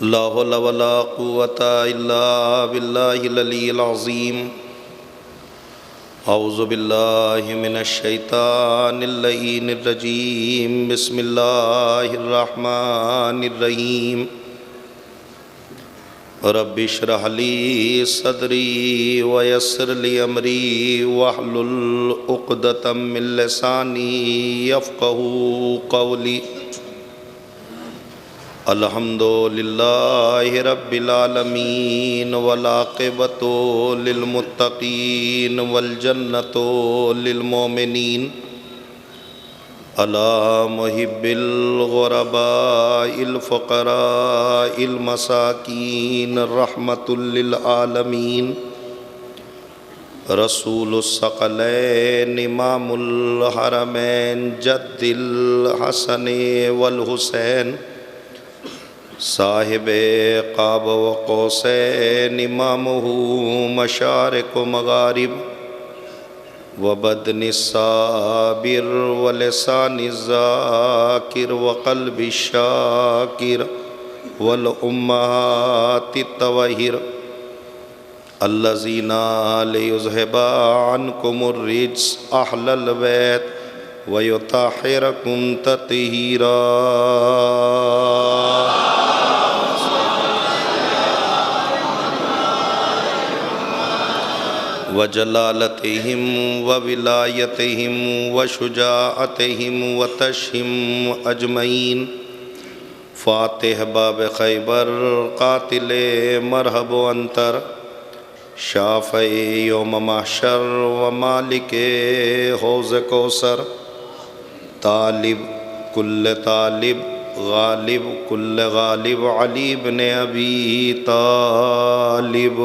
لا حول ولا قوة إلا بالله العلي العظيم أعوذ بالله من الشيطان اللعين الرجيم بسم الله الرحمن الرحيم رب اشرح لي صدري ويسر لي أمري واحلل عقدة من لساني يفقهوا قولي الحمد للہ رب العالمین والعاقبۃ للمتقین والجنۃ للمؤمنین علی محب الغرباء الفقراء المساکین رحمۃ للعالمین رسول الثقلین امام الحرمین جد الحسن والحسین صاحب قاب و قوسین امامہ مشارق و مغارب و بدن الصابر و لسان الذاکر و قلب الشاکر والامہات الطواہر الذین لیذہب عنکم الرجس اہل البیت ویطہرکم تطہیرا وجلالتہم وولایتہم وشجاعتہم وتشہم اجمعین فاتح باب خیبر قاتل مرحب و انتر شافع یوم محشر ومالک حوض کوثر طالب کل طالب غالب کل غالب علی بن ابی طالب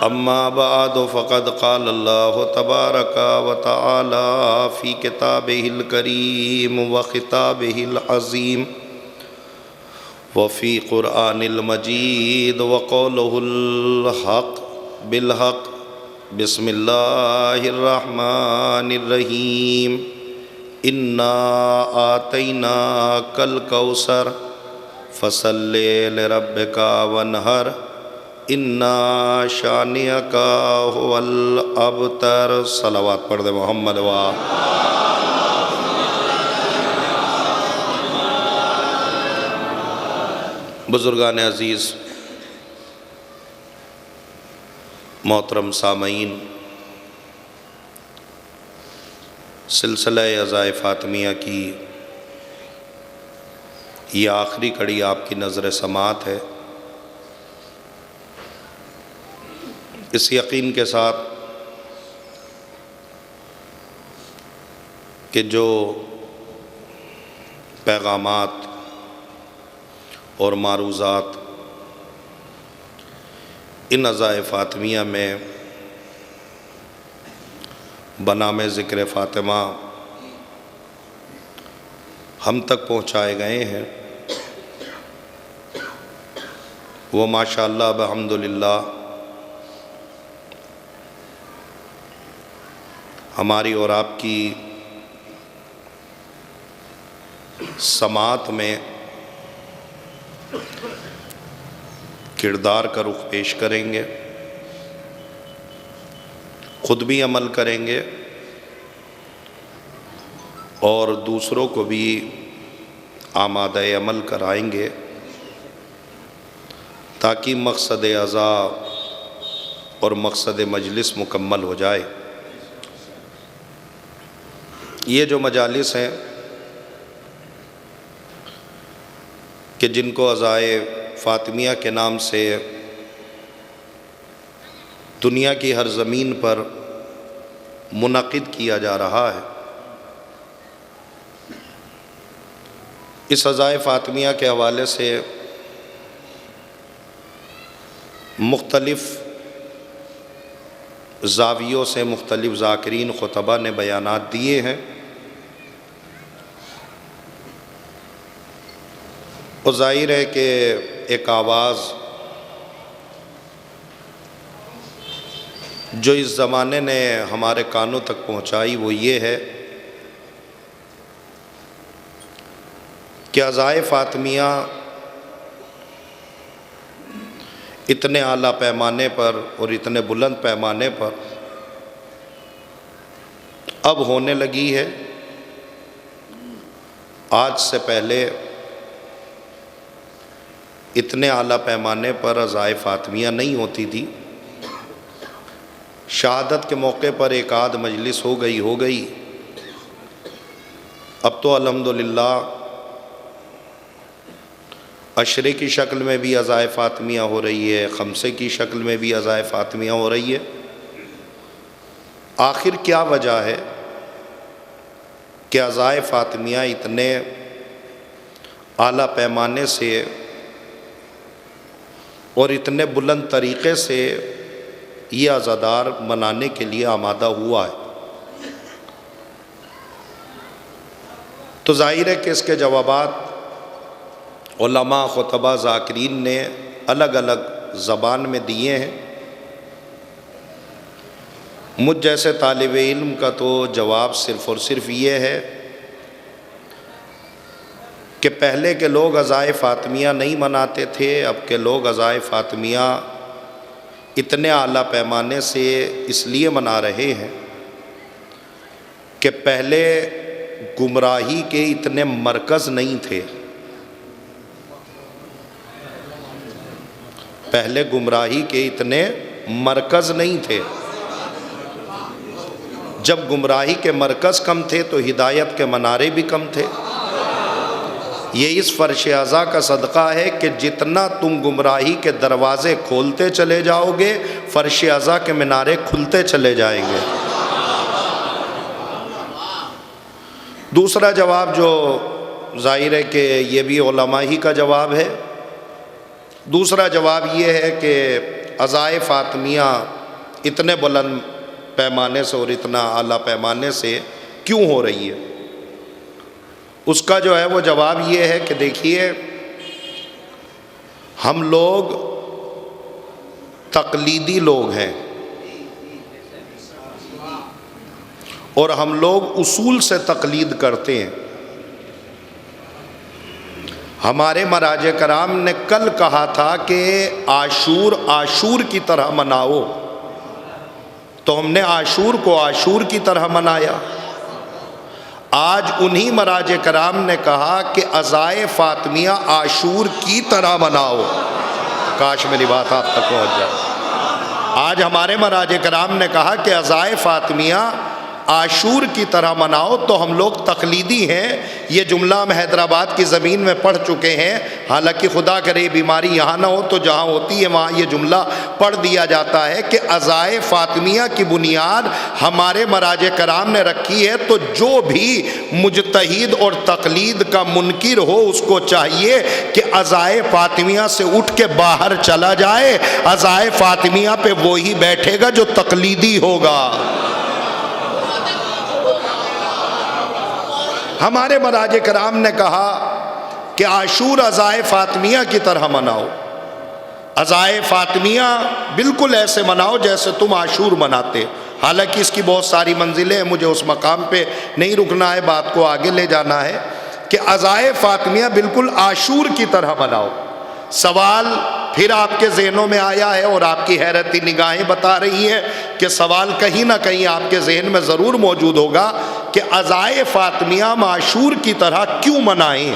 اما بعد فقد قال اللہ تبارک و تعالی فی کتابہ الکریم و خطابہ العظیم وفی قرآن المجید وقولہ الحق بالحق بسم اللہ الرحمن الرحیم انا آتیناک الکوثر فصل لربک وانحر انا شانئک هو الابتر صلوات پڑھ دے محمد بزرگان عزیز، محترم سامعین، سلسلہ عزائے فاطمیہ کی یہ آخری کڑی آپ کی نظر سماعت ہے۔ اس یقین کے ساتھ کہ جو پیغامات اور معروضات ان عزائے فاطمیہ میں بنام ذکر فاطمہ ہم تک پہنچائے گئے ہیں، وہ ماشاءاللہ بحمدللہ ہماری اور آپ کی سماعت میں کردار کا رخ پیش کریں گے، خود بھی عمل کریں گے اور دوسروں کو بھی آمادہ عمل کرائیں گے تاکہ مقصد عزا اور مقصد مجلس مکمل ہو جائے۔ یہ جو مجالس ہیں کہ جن کو عزائے فاطمیہ کے نام سے دنیا کی ہر زمین پر منعقد کیا جا رہا ہے، اس عزائے فاطمیہ کے حوالے سے مختلف زاویوں سے مختلف ذاکرین خطبہ نے بیانات دیے ہیں، اور ظاہر ہے کہ ایک آواز جو اس زمانے نے ہمارے کانوں تک پہنچائی وہ یہ ہے کہ عزائے فاطمیہ اتنے اعلیٰ پیمانے پر اور اتنے بلند پیمانے پر اب ہونے لگی ہے۔ آج سے پہلے اتنے اعلیٰ پیمانے پر عزائے فاطمیہ نہیں ہوتی تھی۔ شہادت کے موقع پر ایک آدھ مجلس ہو گئی، اب تو الحمدللہ عشرے کی شکل میں بھی عزائے فاطمیہ ہو رہی ہے، خمسے کی شکل میں بھی عزائے فاطمیہ ہو رہی ہے۔ آخر کیا وجہ ہے کہ عزائے فاطمیہ اتنے اعلیٰ پیمانے سے اور اتنے بلند طریقے سے یہ عزادار منانے کے لیے آمادہ ہوا ہے؟ تو ظاہر ہے کہ اس کے جوابات علماء، خطبہ، ذاکرین نے الگ الگ زبان میں دیے ہیں۔ مجھ جیسے طالب علم کا تو جواب صرف اور صرف یہ ہے کہ پہلے کے لوگ عزائے فاطمیہ نہیں مناتے تھے، اب کے لوگ عزائے فاطمیہ اتنے اعلیٰ پیمانے سے اس لیے منا رہے ہیں کہ پہلے گمراہی کے اتنے مرکز نہیں تھے۔ پہلے گمراہی کے اتنے مرکز نہیں تھے۔ جب گمراہی کے مرکز کم تھے تو ہدایت کے منارے بھی کم تھے۔ یہ اس فرش اعضا کا صدقہ ہے کہ جتنا تم گمراہی کے دروازے کھولتے چلے جاؤ گے، فرش اعضا کے منارے کھلتے چلے جائیں گے۔ دوسرا جواب جو ظاہر ہے کہ یہ بھی علماء ہی کا جواب ہے، دوسرا جواب یہ ہے کہ عزائے فاطمیہ اتنے بلند پیمانے سے اور اتنا اعلیٰ پیمانے سے کیوں ہو رہی ہے؟ اس کا جو ہے وہ جواب یہ ہے کہ دیکھیے، ہم لوگ تقلیدی لوگ ہیں اور ہم لوگ اصول سے تقلید کرتے ہیں۔ ہمارے مراجع کرام نے کل کہا تھا کہ عاشور کی طرح مناؤ، تو ہم نے عاشور کو عاشور کی طرح منایا۔ آج انہی مراجع کرام نے کہا کہ عزائے فاطمیہ عاشور کی طرح مناؤ۔ کاش میری بات آپ تک پہنچ جائے۔ آج ہمارے مراجع کرام نے کہا کہ عزائے فاطمیہ عاشور کی طرح مناؤ، تو ہم لوگ تقلیدی ہیں۔ یہ جملہ ہم حیدرآباد کی زمین میں پڑھ چکے ہیں، حالانکہ خدا کرے بیماری یہاں نہ ہو تو جہاں ہوتی ہے وہاں یہ جملہ پڑھ دیا جاتا ہے کہ عزائے فاطمیہ کی بنیاد ہمارے مراجع کرام نے رکھی ہے۔ تو جو بھی مجتہد اور تقلید کا منکر ہو، اس کو چاہیے کہ عزائے فاطمیہ سے اٹھ کے باہر چلا جائے۔ عزائے فاطمیہ پہ وہی بیٹھے گا جو تقلیدی ہوگا۔ ہمارے مراجع کرام نے کہا کہ عاشور عزائے فاطمیہ کی طرح مناؤ، عزائے فاطمیہ بالکل ایسے مناؤ جیسے تم عاشور مناتے۔ حالانکہ اس کی بہت ساری منزلیں ہیں، مجھے اس مقام پہ نہیں رکنا ہے، بات کو آگے لے جانا ہے کہ عزائے فاطمیہ بالکل عاشور کی طرح مناؤ۔ سوال پھر آپ کے ذہنوں میں آیا ہے اور آپ کی حیرتی نگاہیں بتا رہی ہیں کہ سوال کہیں نہ کہیں آپ کے ذہن میں ضرور موجود ہوگا کہ عزائے فاطمیہ عاشور کی طرح کیوں منائیں،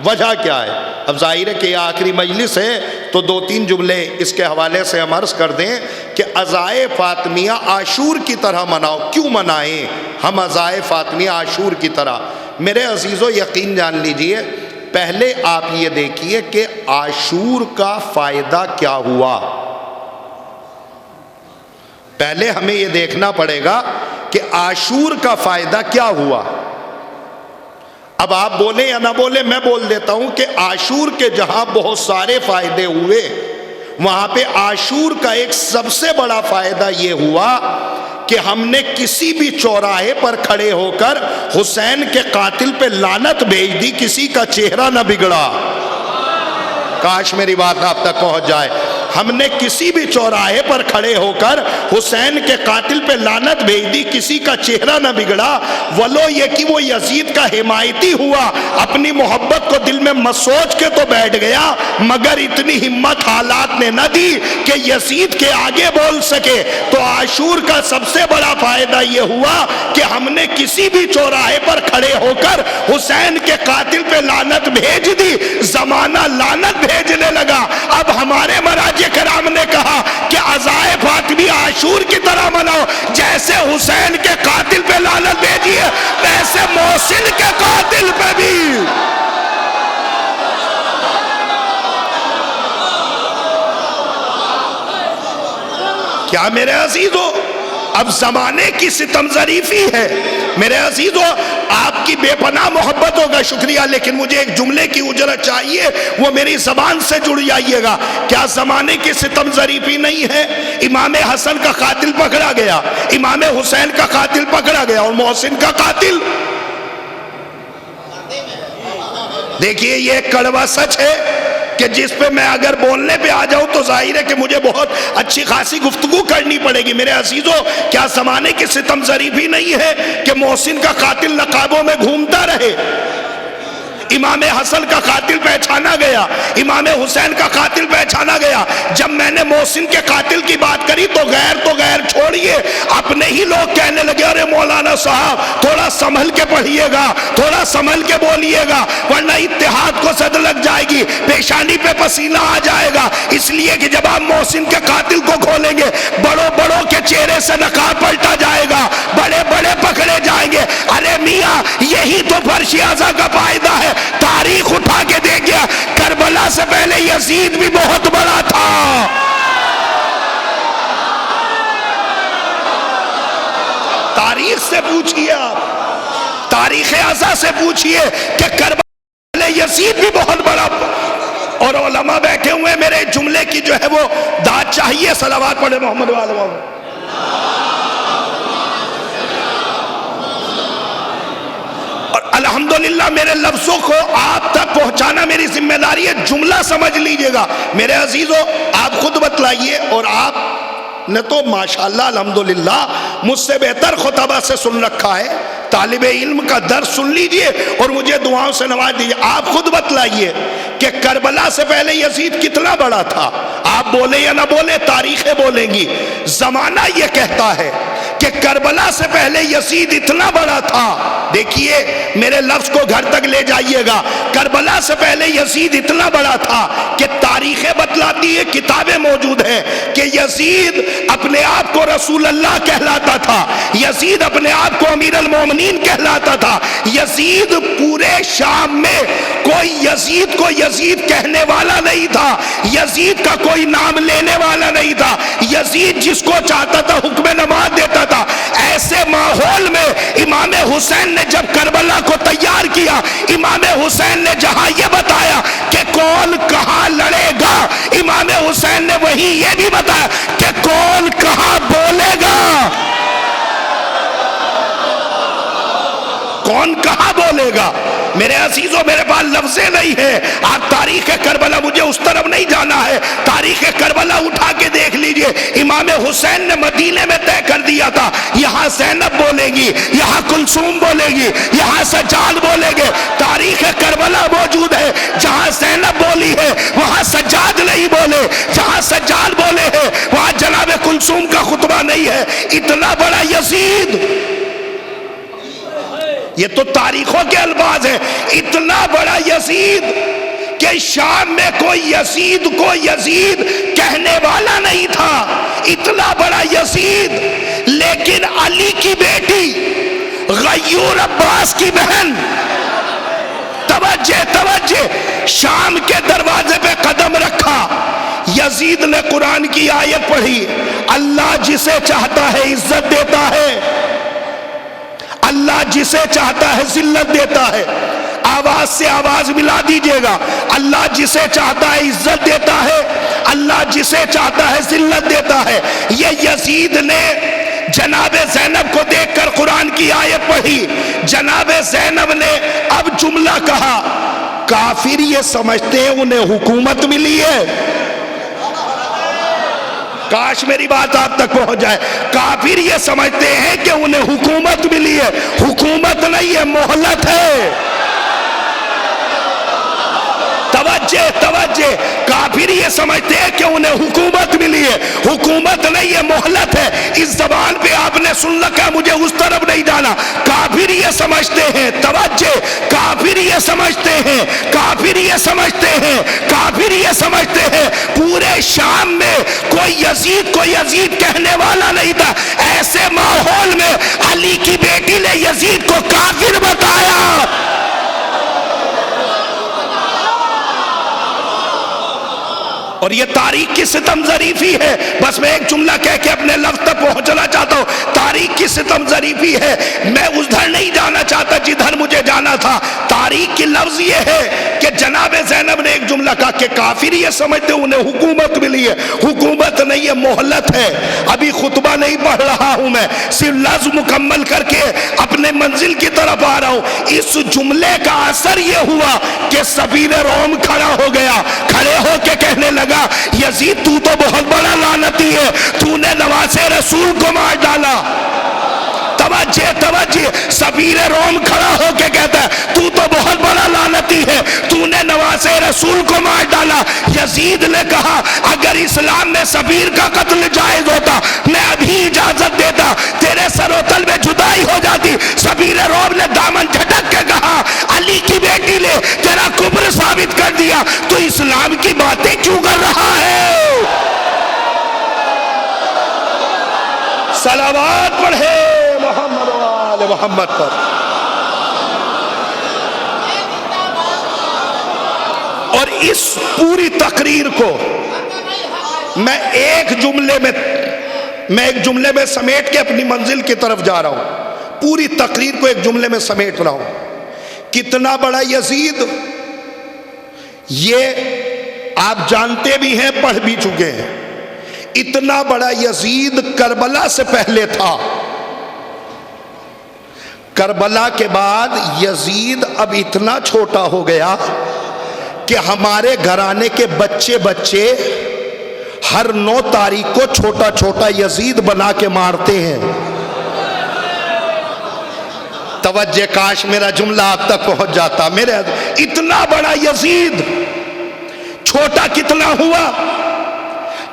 وجہ کیا ہے؟ اب ظاہر ہے کہ یہ آخری مجلس ہے تو دو تین جملے اس کے حوالے سے ہم عرض کر دیں کہ عزائے فاطمیہ عاشور کی طرح مناؤ، کیوں منائیں ہم عزائے فاطمیہ عاشور کی طرح؟ میرے عزیزو یقین جان لیجئے، پہلے آپ یہ دیکھیے کہ عاشور کا فائدہ کیا ہوا۔ پہلے ہمیں یہ دیکھنا پڑے گا کہ عاشور کا فائدہ کیا ہوا۔ اب آپ بولیں یا نہ بولیں، میں بول دیتا ہوں کہ عاشور کے جہاں بہت سارے فائدے ہوئے، وہاں پہ عاشور کا ایک سب سے بڑا فائدہ یہ ہوا کہ ہم نے کسی بھی چوراہے پر کھڑے ہو کر حسین کے قاتل پہ لعنت بھیج دی، کسی کا چہرہ نہ بگڑا۔ کاش میری بات آپ تک پہنچ جائے۔ ہم نے کسی بھی چوراہے پر کھڑے ہو کر حسین کے قاتل پہ لعنت بھیج دی، کسی کا چہرہ نہ بگڑا، ولو یہ کہ وہ یزید کا حمایتی ہوا، اپنی محبت کو دل میں مسوچ کے تو بیٹھ گیا، مگر اتنی ہمت حالات نے نہ دی کہ یزید کے آگے بول سکے۔ تو عاشور کا سب سے بڑا فائدہ یہ ہوا کہ ہم نے کسی بھی چوراہے پر کھڑے ہو کر حسین کے قاتل پہ لعنت بھیج دی، زمانہ لعنت بھیجنے لگا۔ اب ہمارے مراجع کرام نے کہا کہ عزائے فاطمی عاشور کی طرح مناؤ، جیسے حسین کے قاتل پہ لعنت بھیجی ہے ویسے محسن کے قاتل پہ بھی۔ کیا میرے عزیزو اب زمانے کی ستم ظریفی ہے؟ میرے عزیزو آپ کی بے پناہ محبت ہوگا، شکریہ، لیکن مجھے ایک جملے کی اجرت چاہیے، وہ میری زبان سے جڑ جائیے گا۔ کیا زمانے کی ستم ظریفی نہیں ہے؟ امام حسن کا قاتل پکڑا گیا، امام حسین کا قاتل پکڑا گیا، اور محسن کا قاتل، دیکھیے یہ ایک کڑوا سچ ہے کہ جس پہ میں اگر بولنے پہ آ جاؤں تو ظاہر ہے کہ مجھے بہت اچھی خاصی گفتگو کرنی پڑے گی۔ میرے عزیزو کیا زمانے کی ستم ظریفی نہیں ہے کہ محسن کا قاتل نقابوں میں گھومتا رہے؟ امام حسن کا قاتل پہچانا گیا، امام حسین کا قاتل پہچانا گیا۔ جب میں نے محسن کے قاتل کی بات کری تو غیر چھوڑیے، اپنے ہی لوگ کہنے لگے ارے مولانا صاحب تھوڑا سنبھل کے پڑھیے گا، تھوڑا سنبھل کے بولیے گا، ورنہ اتحاد کو زد لگ جائے گی، پیشانی پہ پسینہ آ جائے گا۔ اس لیے کہ جب آپ محسن کے قاتل کو کھولیں گے بڑوں کے چہرے سے نقاب پلٹا جائے گا، بڑے پکڑے جائیں گے۔ ارے میاں یہی تو فرش اعضا کا فائدہ ہے۔ تاریخ اٹھا کے دیکھیا، کربلا سے پہلے یزید بھی بہت بڑا تھا۔ تاریخ سے پوچھئے، آپ تاریخ اعضا سے پوچھئے کہ کربلا سے پہلے یزید بھی بہت بڑا۔ اور علماء بیٹھے ہوئے، میرے جملے کی جو ہے وہ داد چاہیے، صلوات پڑھے محمد وآلہ محمد۔ الحمدللہ میرے لفظوں کو آپ تک پہنچانا میری ذمہ داری ہے، جملہ سمجھ لیجئے گا۔ میرے عزیزو آپ خود بتلائیے، اور آپ نے تو ماشاءاللہ الحمدللہ مجھ سے بہتر خطبہ سے سن رکھا ہے، طالب علم کا درس سن لیجئے اور مجھے دعاؤں سے نواز دیجئے۔ آپ خود بتلائیے کہ کربلا سے پہلے یزید کتنا بڑا تھا؟ آپ بولے یا نہ بولے، تاریخیں بولیں گی۔ زمانہ یہ کہتا ہے کہ کربلا سے پہلے یزید اتنا بڑا تھا۔ دیکھیے میرے لفظ کو گھر تک لے جائیے گا، کربلا سے پہلے یزید اتنا بڑا تھا کہ تاریخیں بتلاتی ہے، کتابیں موجود ہیں کہ یزید اپنے آپ کو رسول اللہ کہلاتا تھا، یزید اپنے آپ کو امیر المومنین کہلاتا تھا۔ یزید پورے شام میں کوئی یزید کو یزید کہنے والا نہیں تھا، یزید کا کوئی نام لینے والا نہیں تھا، یزید جس کو چاہتا تھا حکم نماز دیتا تھا۔ ایسے ماحول میں امام حسین نے جب کربلا کو تیار کیا، امام حسین نے جہاں یہ بتایا کہ کون کہاں لڑے گا، امام حسین نے وہی یہ بھی بتایا کہ کون کہاں بولے گا، کون کہاں بولے گا۔ میرے عزیزوں میرے پاس لفظیں نہیں ہے، آپ تاریخ کربلا، مجھے اس طرف نہیں جانا ہے، تاریخ کربلا اٹھا کے دیکھ لیجئے۔ امام حسین نے مدینے میں طے کر دیا تھا یہاں زینب بولے گی، یہاں کلثوم بولے گی، یہاں سجاد بولے گے۔ تاریخ کربلا موجود ہے، جہاں زینب بولی ہے وہاں سجاد نہیں بولے، جہاں سجاد بولے ہیں وہاں جناب کلثوم کا خطبہ نہیں ہے۔ اتنا بڑا یزید، یہ تو تاریخوں کے الفاظ ہیں، اتنا بڑا یزید کہ شام میں کوئی یزید کو یزید کہنے والا نہیں تھا، اتنا بڑا یزید۔ لیکن علی کی بیٹی غیور عباس کی بہن، توجہ، شام کے دروازے پہ قدم رکھا، یزید نے قرآن کی آیت پڑھی، اللہ جسے چاہتا ہے عزت دیتا ہے، اللہ جسے چاہتا ہے ذلت دیتا ہے۔ آواز سے آواز ملا دیجئے گا، اللہ جسے چاہتا ہے عزت دیتا ہے، اللہ جسے چاہتا ہے ذلت دیتا ہے۔ یہ یزید نے جناب زینب کو دیکھ کر قرآن کی آیت پڑھی، جناب زینب نے اب جملہ کہا، کافر یہ سمجھتے ہیں انہیں حکومت ملی ہے، کاش میری بات آپ تک پہنچ جائے. کافر یہ سمجھتے ہیں کہ انہیں حکومت ملی ہے. حکومت نہیں ہے، مہلت ہے. توجہ توجہ. کافر یہ سمجھتے ہیں کہ انہیں حکومت ملی ہے. حکومت نہیں ہے، مہلت ہے. اس زبان پہ آپ نے سن رکھا، مجھے اس طرف نہیں جانا. کافر یہ سمجھتے ہیں، توجہ، کافر یہ سمجھتے ہیں، کافر یہ سمجھتے ہیں، کافر یہ سمجھتے ہیں پورے شام میں کوئی یزید کہنے والا نہیں تھا. ایسے ماحول میں علی کی بیٹی نے یزید کو کافر بتایا. اور یہ تاریخ کی ستم ظریفی ہے. بس میں ایک جملہ کہہ کے اپنے لفظ تک پہنچنا چاہتا ہوں. تاریخ کی ستم ظریفی ہے. میں ادھر نہیں جانا چاہتا جدھر مجھے جانا تھا. تاریخ کی لفظ یہ ہے کہ جناب زینب نے ایک جملہ کہا کہ کافر یہ سمجھتے انہیں حکومت ملی ہے. حکومت نہیں ہے، مہلت ہے. ابھی خطبہ نہیں پڑھ رہا ہوں، میں صرف لفظ مکمل کر کے اپنے منزل کی طرف آ رہا ہوں. اس جملے کا اثر یہ ہوا کہ سفیر روم کھڑا ہو گیا. کھڑے ہو کے کہنے لگا یزید تو بہت بڑا لعنتی ہے، تو نے نواز رسول کو مار ڈالا. توجہ توجہ. سفیر روم کھڑا ہو کے کہتا ہے تو بہت بڑا لعنتی ہے، تو نے نواز رسول کو مار ڈالا. یزید نے کہا اگر اسلام میں سفیر کا قتل جائز ہوتا میں ابھی اجازت دیتا، تیرے سر و تل میں جدائی ہو جاتی. سفیر روم نے دامن جھٹک کے کہا علی کی بیٹی نے تیرا کفر ثابت کر دیا، تو اسلام کی باتیں کیوں کر رہا ہے؟ صلوات پڑھے محمد و آل محمد پر. اور اس پوری تقریر کو میں ایک جملے میں سمیٹ کے اپنی منزل کی طرف جا رہا ہوں. پوری تقریر کو ایک جملے میں سمیٹ رہا ہوں. کتنا بڑا یزید یہ آپ جانتے بھی ہیں، پڑھ بھی چکے ہیں. اتنا بڑا یزید کربلا سے پہلے تھا. کربلا کے بعد یزید اب اتنا چھوٹا ہو گیا کہ ہمارے گھرانے کے بچے ہر 9 تاریخ کو چھوٹا چھوٹا یزید بنا کے مارتے ہیں. توجہ، کاش میرا جملہ آپ تک پہنچ جاتا. میرے اتنا بڑا یزید چھوٹا کتنا ہوا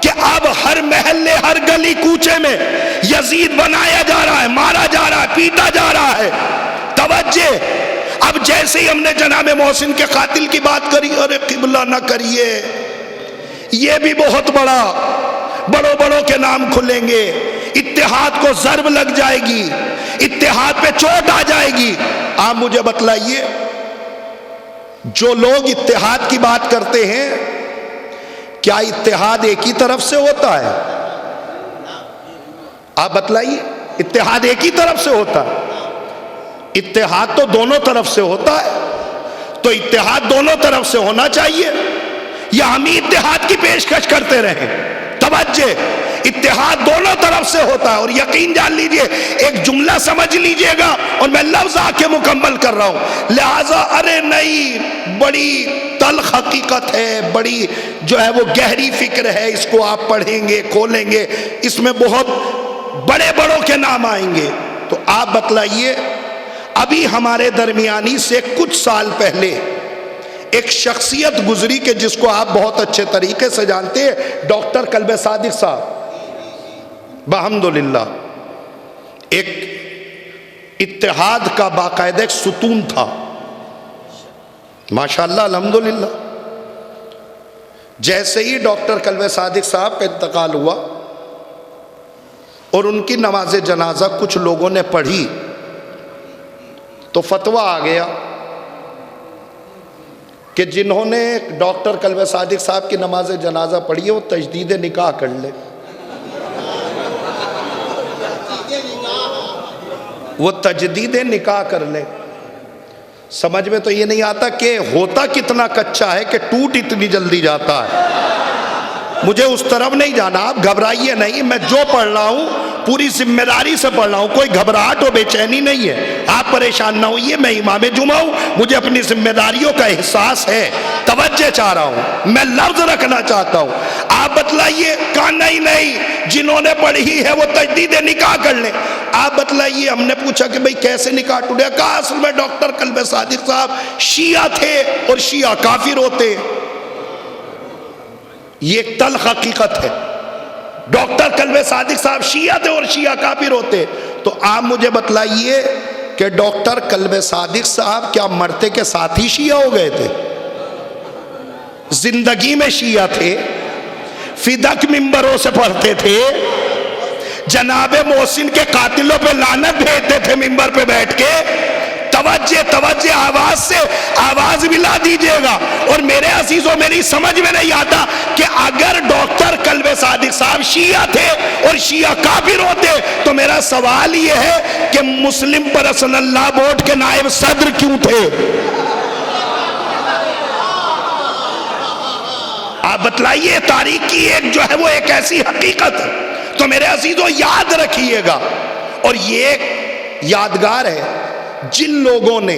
کہ اب ہر محلے، ہر گلی کوچے میں یزید بنایا جا رہا ہے، مارا جا رہا ہے، پیٹا جا رہا ہے. توجہ. اب جیسے ہی ہم نے جناب محسن کے قاتل کی بات کری، ارے قبلہ نہ کریے، یہ بھی بہت بڑا، بڑوں کے نام کھلیں گے، اتحاد کو ضرب لگ جائے گی، اتحاد پہ چوٹ آ جائے گی. آپ مجھے بتلائیے، جو لوگ اتحاد کی بات کرتے ہیں کیا اتحاد ایک ہی طرف سے ہوتا ہے؟ آپ بتلائیے. اتحاد ایک ہی طرف سے ہوتا ہے؟ اتحاد تو دونوں طرف سے ہوتا ہے. تو اتحاد دونوں طرف سے ہونا چاہیے یا ہم ہی اتحاد کی پیشکش کرتے رہیں؟ توجہ، اتحاد دونوں طرف سے ہوتا ہے. اور یقین جان لیجئے، ایک جملہ سمجھ لیجئے گا اور میں لفظ آ کے مکمل کر رہا ہوں. لہٰذا ارے نہیں، بڑی تلخ حقیقت ہے، بڑی جو ہے وہ گہری فکر ہے. اس کو آپ پڑھیں گے، کھولیں گے، اس میں بہت بڑوں کے نام آئیں گے. تو آپ بتلائیے، ابھی ہمارے درمیانی سے کچھ سال پہلے ایک شخصیت گزری کہ جس کو آپ بہت اچھے طریقے سے جانتے ہیں، ڈاکٹر کلب صادق صاحب. بحمدللہ ایک اتحاد کا باقاعدہ ایک ستون تھا، ماشاءاللہ الحمدللہ. جیسے ہی ڈاکٹر کلب صادق صاحب کا انتقال ہوا اور ان کی نماز جنازہ کچھ لوگوں نے پڑھی تو فتویٰ آ گیا کہ جنہوں نے ڈاکٹر کلب صادق صاحب کی نماز جنازہ پڑھی ہے وہ تجدید نکاح کر لے. وہ تجدید نکاح کر لے. سمجھ میں تو یہ نہیں آتا کہ ہوتا کتنا کچا ہے کہ ٹوٹ اتنی جلدی جاتا ہے. مجھے اس طرف نہیں جانا، آپ گھبرائیے نہیں، میں جو پڑھ رہا ہوں پوری ذمہ داری سے پڑھ رہا ہوں، کوئی گھبراہٹ و بے چینی نہیں ہے، آپ پریشان نہ ہوئیے، میں امام جمعہ ہوں، مجھے اپنی ذمہ داریوں کا احساس ہے، توجہ چاہ رہا ہوں، میں لفظ رکھنا چاہتا ہوں، آپ بتلائیے، کہا نہیں جنہوں نے پڑھی ہے وہ تجدید نکاح کر لیں، آپ بتلائیے، ہم نے پوچھا کہ بھئی کیسے نکاح ٹوٹے، کہا اصل میں ڈاکٹر قلب صادق صاحب شیعہ تھے اور شیعہ کافر ہوتے، یہ ایک تلخ حقیقت ہے، ڈاکٹر قلب صادق صاحب شیعہ تھے اور شیعہ کافر ہوتے، تو آپ مجھے بتلائیے کہ ڈاکٹر قلب صادق صاحب کیا مرتے کے ساتھ ہی شیعہ ہو گئے تھے؟ زندگی میں شیعہ تھے، فدق ممبروں سے پڑھتے تھے، جناب محسن کے قاتلوں پہ لعنت بھیجتے تھے ممبر پہ بیٹھ کے، توجہ آواز سے آواز ملا دیجئے گا، اور میرے عزیزوں میری سمجھ میں نہیں آتا کہ اگر ڈاکٹر قلب صادق صاحب شیعہ تھے اور شیعہ کافر ہوتے تو میرا سوال یہ ہے کہ مسلم پرسنل لا بورڈ کے نائب صدر کیوں تھے؟ آپ بتلائیے، تاریخ کی ایک جو ہے وہ ایک ایسی حقیقت ہے، تو میرے عزیزوں یاد رکھیے گا، اور یہ ایک یادگار ہے، جن لوگوں نے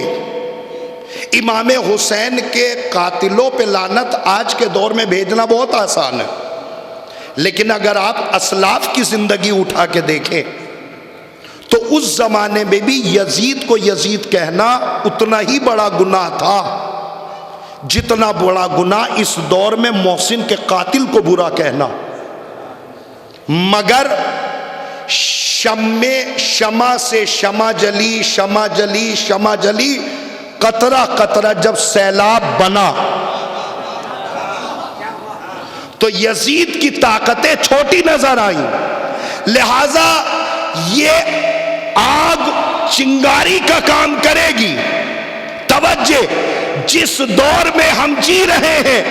امام حسین کے قاتلوں پہ لعنت آج کے دور میں بھیجنا بہت آسان ہے، لیکن اگر آپ اسلاف کی زندگی اٹھا کے دیکھیں تو اس زمانے میں بھی یزید کو یزید کہنا اتنا ہی بڑا گناہ تھا جتنا بڑا گناہ اس دور میں محسن کے قاتل کو برا کہنا، مگر شمع سے شمع جلی قطرہ قطرہ جب سیلاب بنا تو یزید کی طاقتیں چھوٹی نظر آئیں، لہذا یہ آگ چنگاری کا کام کرے گی۔ توجہ، جس دور میں ہم جی رہے ہیں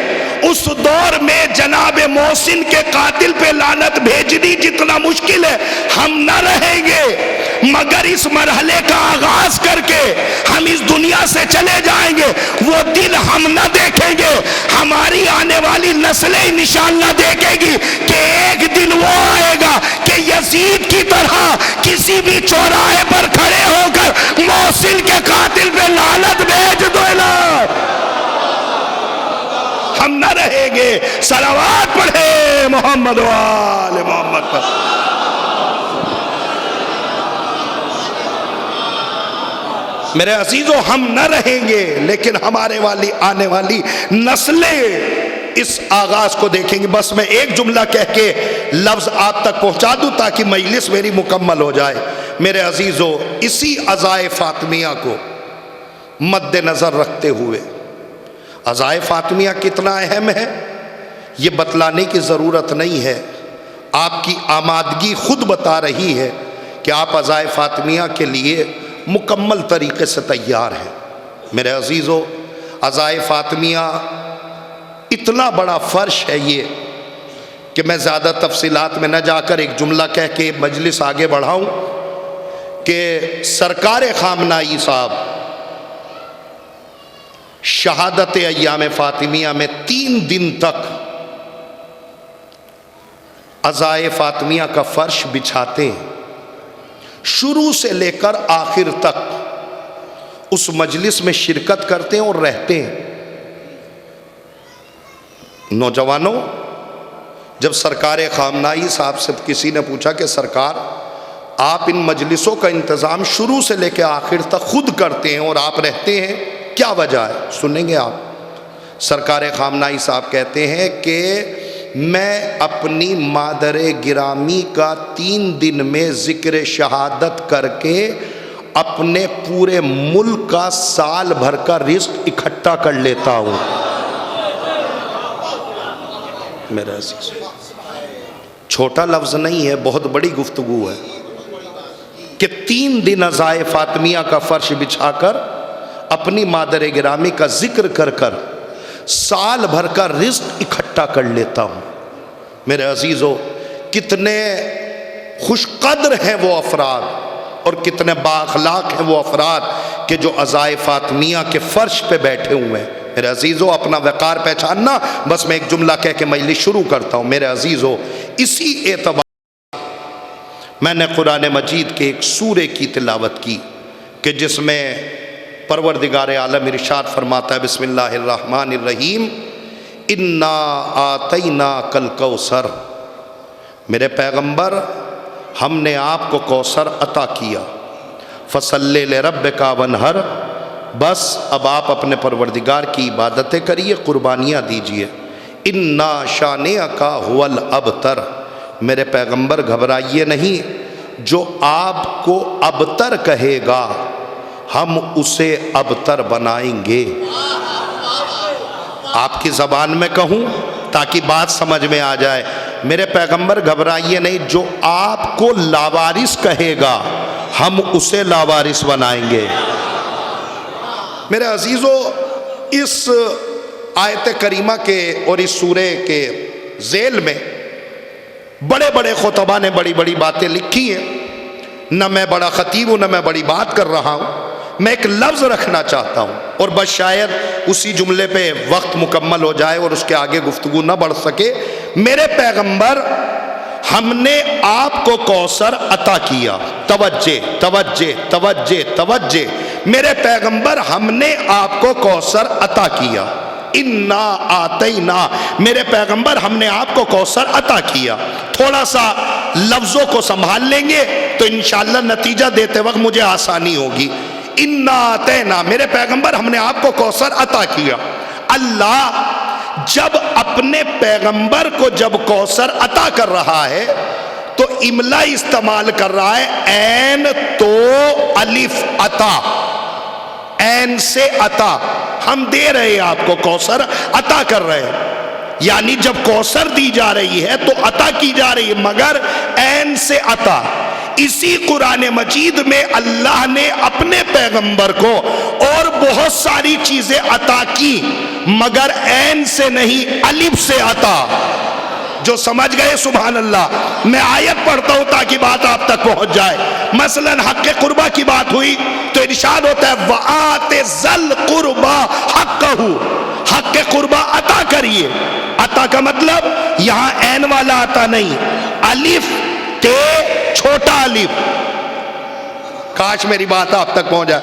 اس دور میں جناب محسن کے قاتل پہ لعنت بھیجنی جتنا مشکل ہے ہم نہ رہیں گے، مگر اس مرحلے کا آغاز کر کے ہم اس دنیا سے چلے جائیں گے، وہ دن ہم نہ دیکھیں گے، ہماری آنے والی نسلیں انشاءاللہ دیکھیں گی کہ ایک دن وہ آئے گا کہ یزید کی طرح کسی بھی چوراہے پر کھڑے ہو کر محسن کے قاتل پہ لعنت بھیج دو نا، ہم نہ رہیں گے۔ صلوات پڑھے محمد و آل محمد پر۔ میرے عزیزوں، ہم نہ رہیں گے لیکن ہمارے آنے والی نسلیں اس آغاز کو دیکھیں گے۔ بس میں ایک جملہ کہہ کے لفظ آپ تک پہنچا دوں تاکہ مجلس میری مکمل ہو جائے۔ میرے عزیزوں، اسی عزائے فاطمیہ کو مد نظر رکھتے ہوئے، عزائے فاطمیہ کتنا اہم ہے یہ بتلانے کی ضرورت نہیں ہے، آپ کی آمادگی خود بتا رہی ہے کہ آپ عزائے فاطمیہ کے لیے مکمل طریقے سے تیار ہیں۔ میرے عزیزوں، عزائے فاطمیہ اتنا بڑا فرش ہے یہ کہ میں زیادہ تفصیلات میں نہ جا کر ایک جملہ کہہ کے مجلس آگے بڑھاؤں کہ سرکار خامنائی صاحب شہادت ایام فاطمیہ میں 3 دن تک عزائے فاطمیہ کا فرش بچھاتے ہیں، شروع سے لے کر آخر تک اس مجلس میں شرکت کرتے ہیں اور رہتے ہیں۔ نوجوانوں، جب سرکار خامنائی صاحب سے کسی نے پوچھا کہ سرکار آپ ان مجلسوں کا انتظام شروع سے لے کے آخر تک خود کرتے ہیں اور آپ رہتے ہیں، کیا وجہ ہے؟ سنیں گے آپ۔ سرکار خامنائی صاحب کہتے ہیں کہ میں اپنی مادر گرامی کا 3 دن میں ذکر شہادت کر کے اپنے پورے ملک کا سال بھر کا رزق اکٹھا کر لیتا ہوں۔ میرا عزیز، چھوٹا لفظ نہیں ہے، بہت بڑی گفتگو ہے کہ 3 دن عزائے فاطمیہ کا فرش بچھا کر اپنی مادر گرامی کا ذکر کر کر سال بھر کا رزق اکٹھا کر لیتا ہوں۔ میرے عزیزو، کتنے خوش قدر ہیں وہ افراد اور کتنے با اخلاق ہیں وہ افراد کہ جو عزائے فاطمیہ کے فرش پہ بیٹھے ہوئے ہیں۔ میرے عزیزو اپنا وقار پہچاننا. بس میں ایک جملہ کہہ کے مجلس شروع کرتا ہوں. میرے عزیزو اسی اعتبار میں نے قرآن مجید کے ایک سورے کی تلاوت کی کہ جس میں پروردگار عالم ارشاد فرماتا ہے بسم اللہ الرحمن الرحیم انا آتیناک الکوثر. میرے پیغمبر ہم نے آپ کو کوثر عطا کیا. فصلی لربک وانحر. بس اب آپ اپنے پروردگار کی عبادتیں کریے, قربانیاں دیجیے. انا شانئک ھو الابتر. میرے پیغمبر گھبرائیے نہیں, جو آپ کو ابتر کہے گا ہم اسے ابتر بنائیں گے. آپ کی زبان میں کہوں تاکہ بات سمجھ میں آ جائے. میرے پیغمبر گھبرائیے نہیں, جو آپ کو لاوارث کہے گا ہم اسے لاوارث بنائیں گے. میرے عزیزو اس آیت کریمہ کے اور اس سورے کے ذیل میں بڑے بڑے خطباء نے بڑی بڑی باتیں لکھی ہیں. نہ میں بڑا خطیب ہوں نہ میں بڑی بات کر رہا ہوں. میں ایک لفظ رکھنا چاہتا ہوں اور بس شاید اسی جملے پہ وقت مکمل ہو جائے اور اس کے آگے گفتگو نہ بڑھ سکے. میرے پیغمبر ہم نے آپ کو کوثر عطا کیا. توجہ توجہ توجہ توجہ. میرے پیغمبر ہم نے آپ کو کوثر عطا کیا. انا آتینا. میرے پیغمبر ہم نے آپ کو کوثر عطا کیا. تھوڑا سا لفظوں کو سنبھال لیں گے تو انشاءاللہ نتیجہ دیتے وقت مجھے آسانی ہوگی. انا آتینا. میرے پیغمبر ہم نے آپ کو کوثر عطا کیا. اللہ جب اپنے پیغمبر کو جب کوثر عطا کر رہا ہے تو املا استعمال کر رہا ہے عین تو الف عطا. عین سے عطا. ہم دے رہے ہیں آپ کو کوثر عطا کر رہے ہیں. یعنی جب کوثر دی جا رہی ہے تو عطا کی جا رہی ہے مگر عین سے عطا. اسی قرآن مجید میں اللہ نے اپنے پیغمبر کو اور بہت ساری چیزیں عطا کی مگر عین سے نہیں الف سے عطا. جو سمجھ گئے سبحان اللہ. میں آیت پڑھتا ہوں تاکہ بات آپ تک پہنچ جائے. مثلا حق قربہ کی بات ہوئی تو ارشاد ہوتا ہے وآت ذل قربہ حقہ. حق قربہ عطا کریے. عطا کا مطلب یہاں عین والا عطا نہیں, الف تے چھوٹا الف. کاش میری بات آپ تک پہنچ جائے.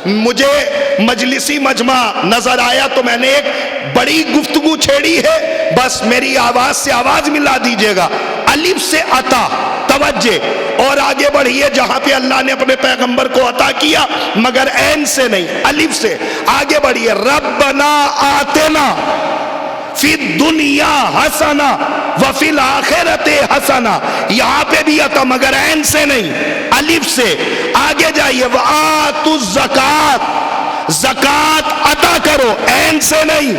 مجھے مجلسی مجمع نظر آیا تو میں نے ایک بڑی گفتگو چھیڑی ہے, بس میری آواز سے آواز ملا دیجئے گا. الف سے عطا. توجہ. اور آگے بڑھیے جہاں پہ اللہ نے اپنے پیغمبر کو عطا کیا مگر عین سے نہیں الف سے. آگے بڑھیے ربنا آتنا فی الدنیا حسنہ وفی الآخرۃ حسنہ. یہاں پہ بھی عطا مگر عین سے نہیں الف سے. آگے جائیے وآتوا الزکات. زکات عطا کرو عین سے نہیں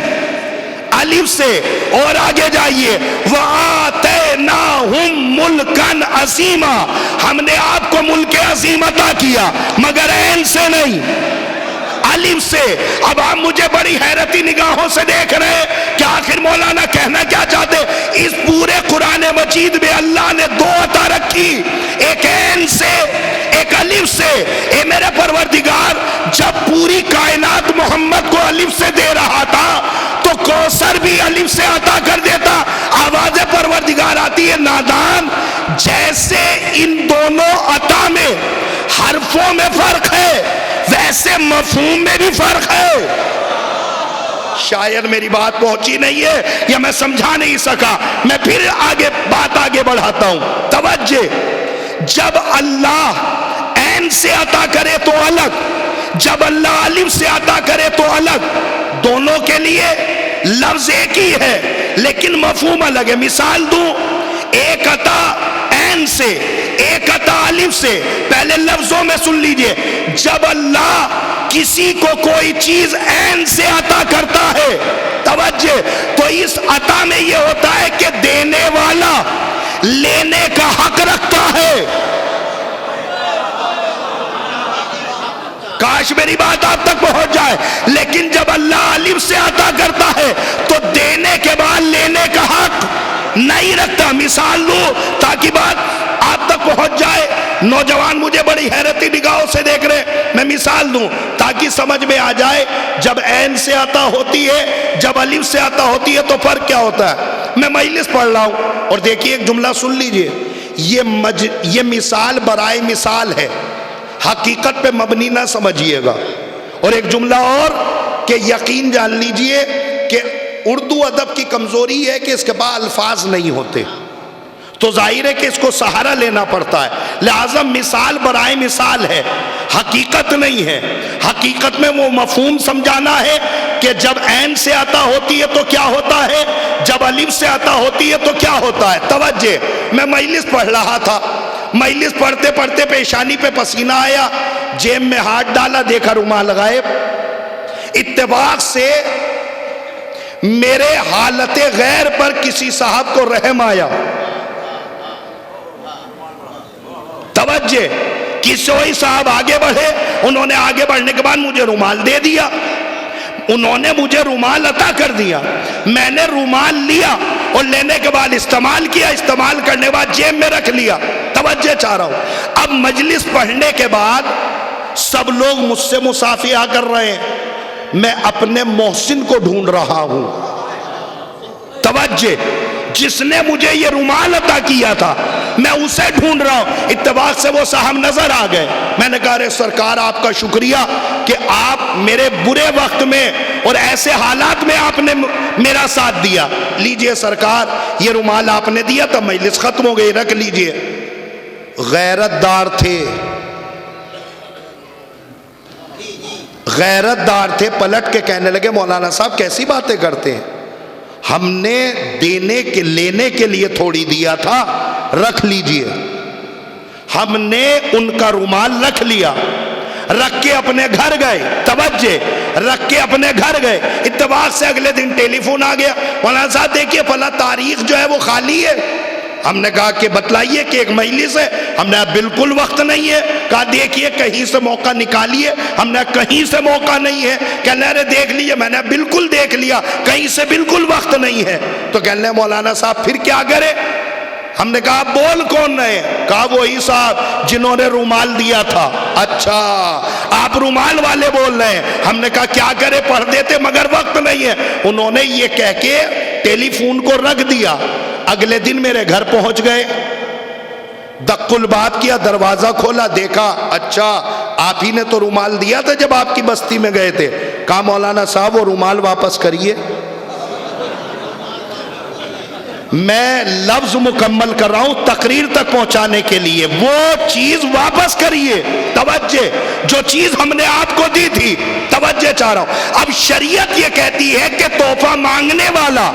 الف سے. اور آگے جائیے وآتیناہم ملکا عظیما. ہم نے آپ کو ملک عظیم عطا کیا مگر عین سے نہیں الف سے. اب آپ مجھے بڑی حیرتی نگاہوں سے دیکھ رہے ہیں کہ آخر مولانا کہنا کیا چاہتے. اس پورے قرآن مجید میں اللہ نے دو عطا رکھی, ایک عین سے ایک الف سے. اے میرے پروردگار جب پوری کائنات محمد کو الف سے دے رہا تھا تو کوثر بھی الف سے عطا کر دیتا. آواز پروردگار آتی ہے نادان. جیسے ان دونوں عطا میں حرفوں میں فرق ہے ویسے مفہوم میں بھی فرق ہے. شاید میری بات پہنچی نہیں ہے یا میں سمجھا نہیں سکا. میں پھر بات آگے بڑھاتا ہوں. توجہ. جب اللہ عین سے عطا کرے تو الگ, جب اللہ الف سے عطا کرے تو الگ. دونوں کے لیے لفظ ایک ہی ہے لیکن مفہوم الگ ہے. مثال دوں, ایک عطا عین سے ایک عطا الف سے. پہلے لفظوں میں سن لیجئے. جب اللہ کسی کو کوئی چیز عین سے عطا کرتا ہے توجہ تو اس عطا میں یہ ہوتا ہے کہ دینے والا لینے کا حق رکھتا ہے. کاش میری بات آپ تک پہنچ جائے. لیکن جب اللہ الف سے عطا کرتا ہے تو دینے کے بعد لینے کا حق نہیں رکھتا. مثال لوں تاکہ بات آپ تک پہنچ جائے. نوجوان مجھے بڑی حیرتی نگاہوں سے دیکھ رہے. میں مثال دوں تاکہ سمجھ میں آ جائے جب عین سے عطا ہوتی ہے جب الف سے عطا ہوتی ہے تو فرق کیا ہوتا ہے. میں مجلس پڑھ رہا ہوں اور دیکھیے ایک جملہ سن لیجئے, یہ مثال برائے مثال ہے, حقیقت پہ مبنی نہ سمجھیے گا. اور ایک جملہ اور کہ یقین جان لیجئے کہ اردو ادب کی کمزوری ہے کہ اس کے بعد الفاظ نہیں ہوتے, تو ظاہر ہے کہ اس کو سہارا لینا پڑتا ہے. لہذا مثال برائے مثال ہے, حقیقت نہیں ہے. حقیقت میں وہ مفہوم سمجھانا ہے کہ جب عین سے عطا ہوتی ہے تو کیا ہوتا ہے, جب الف سے عطا ہوتی ہے تو کیا ہوتا ہے. توجہ, میں مجلس پڑھ رہا تھا, مجلس پڑھتے پڑھتے پیشانی پہ پسینہ آیا, جیب میں ہاتھ ڈالا, دیکھا رومال غائب. اتفاق سے میرے حالت غیر پر کسی صاحب کو رحم آیا. توجہ, کسی صاحب آگے بڑھے, انہوں نے آگے بڑھنے کے بعد مجھے رومال دے دیا, انہوں نے مجھے رومال عطا کر دیا. میں نے رومال لیا اور لینے کے بعد استعمال کیا, استعمال کرنے کے بعد جیب میں رکھ لیا. توجہ چاہ رہا ہوں, اب مجلس پڑھنے کے بعد سب لوگ مجھ سے مصافحہ کر رہے ہیں, میں اپنے محسن کو ڈھونڈ رہا ہوں. توجہ, جس نے مجھے یہ رومال عطا کیا تھا میں اسے ڈھونڈ رہا ہوں. اتفاق سے وہ صاحب نظر آ گئے. میں نے کہا, ارے سرکار آپ کا شکریہ کہ آپ میرے برے وقت میں اور ایسے حالات میں آپ نے میرا ساتھ دیا. لیجئے سرکار, یہ رومال آپ نے دیا تھا, مجلس ختم ہو گئی, رکھ لیجئے. غیرت دار تھے, غیرت دار تھے, پلٹ کے کہنے لگے, مولانا صاحب کیسی باتیں کرتے ہیں, ہم نے دینے کے لینے کے لیے تھوڑی دیا تھا, رکھ لیجئے. ہم نے ان کا رومال رکھ لیا, رکھ کے اپنے گھر گئے. توجہ, رکھ کے اپنے گھر گئے. اتفاق سے اگلے دن ٹیلی فون آ گیا, مولانا صاحب دیکھیے فلاں تاریخ جو ہے وہ خالی ہے. ہم نے کہا کہ بتلائیے کہ ایک مجلس ہے. ہم نے کہا بالکل وقت نہیں ہے. کہا دیکھیے کہیں سے موقع نکالیے. ہم نے کہا کہیں سے موقع نہیں ہے. کہنے ارے دیکھ لیجئے. میں نے بالکل دیکھ لیا, کہیں سے بالکل وقت نہیں ہے. تو کہنے مولانا صاحب پھر کیا کرے. ہم نے کہا بول کون رہے. کہا وہی صاحب جنہوں نے رومال دیا تھا. اچھا آپ رومال والے بول رہے ہیں. ہم نے کہا کیا کرے, پڑھ دیتے مگر وقت نہیں ہے. انہوں نے یہ کہہ کے ٹیلی فون کو رکھ دیا. اگلے دن میرے گھر پہنچ گئے, دق الباب کیا, دروازہ کھولا, دیکھا اچھا آپ ہی نے تو رومال دیا تھا جب آپ کی بستی میں گئے تھے. کہا مولانا صاحب وہ رومال واپس کریے. میں لفظ مکمل کر رہا ہوں تقریر تک پہنچانے کے لیے, وہ چیز واپس کریے. توجہ, جو چیز ہم نے آپ کو دی تھی. توجہ چاہ رہا ہوں. اب شریعت یہ کہتی ہے کہ تحفہ مانگنے والا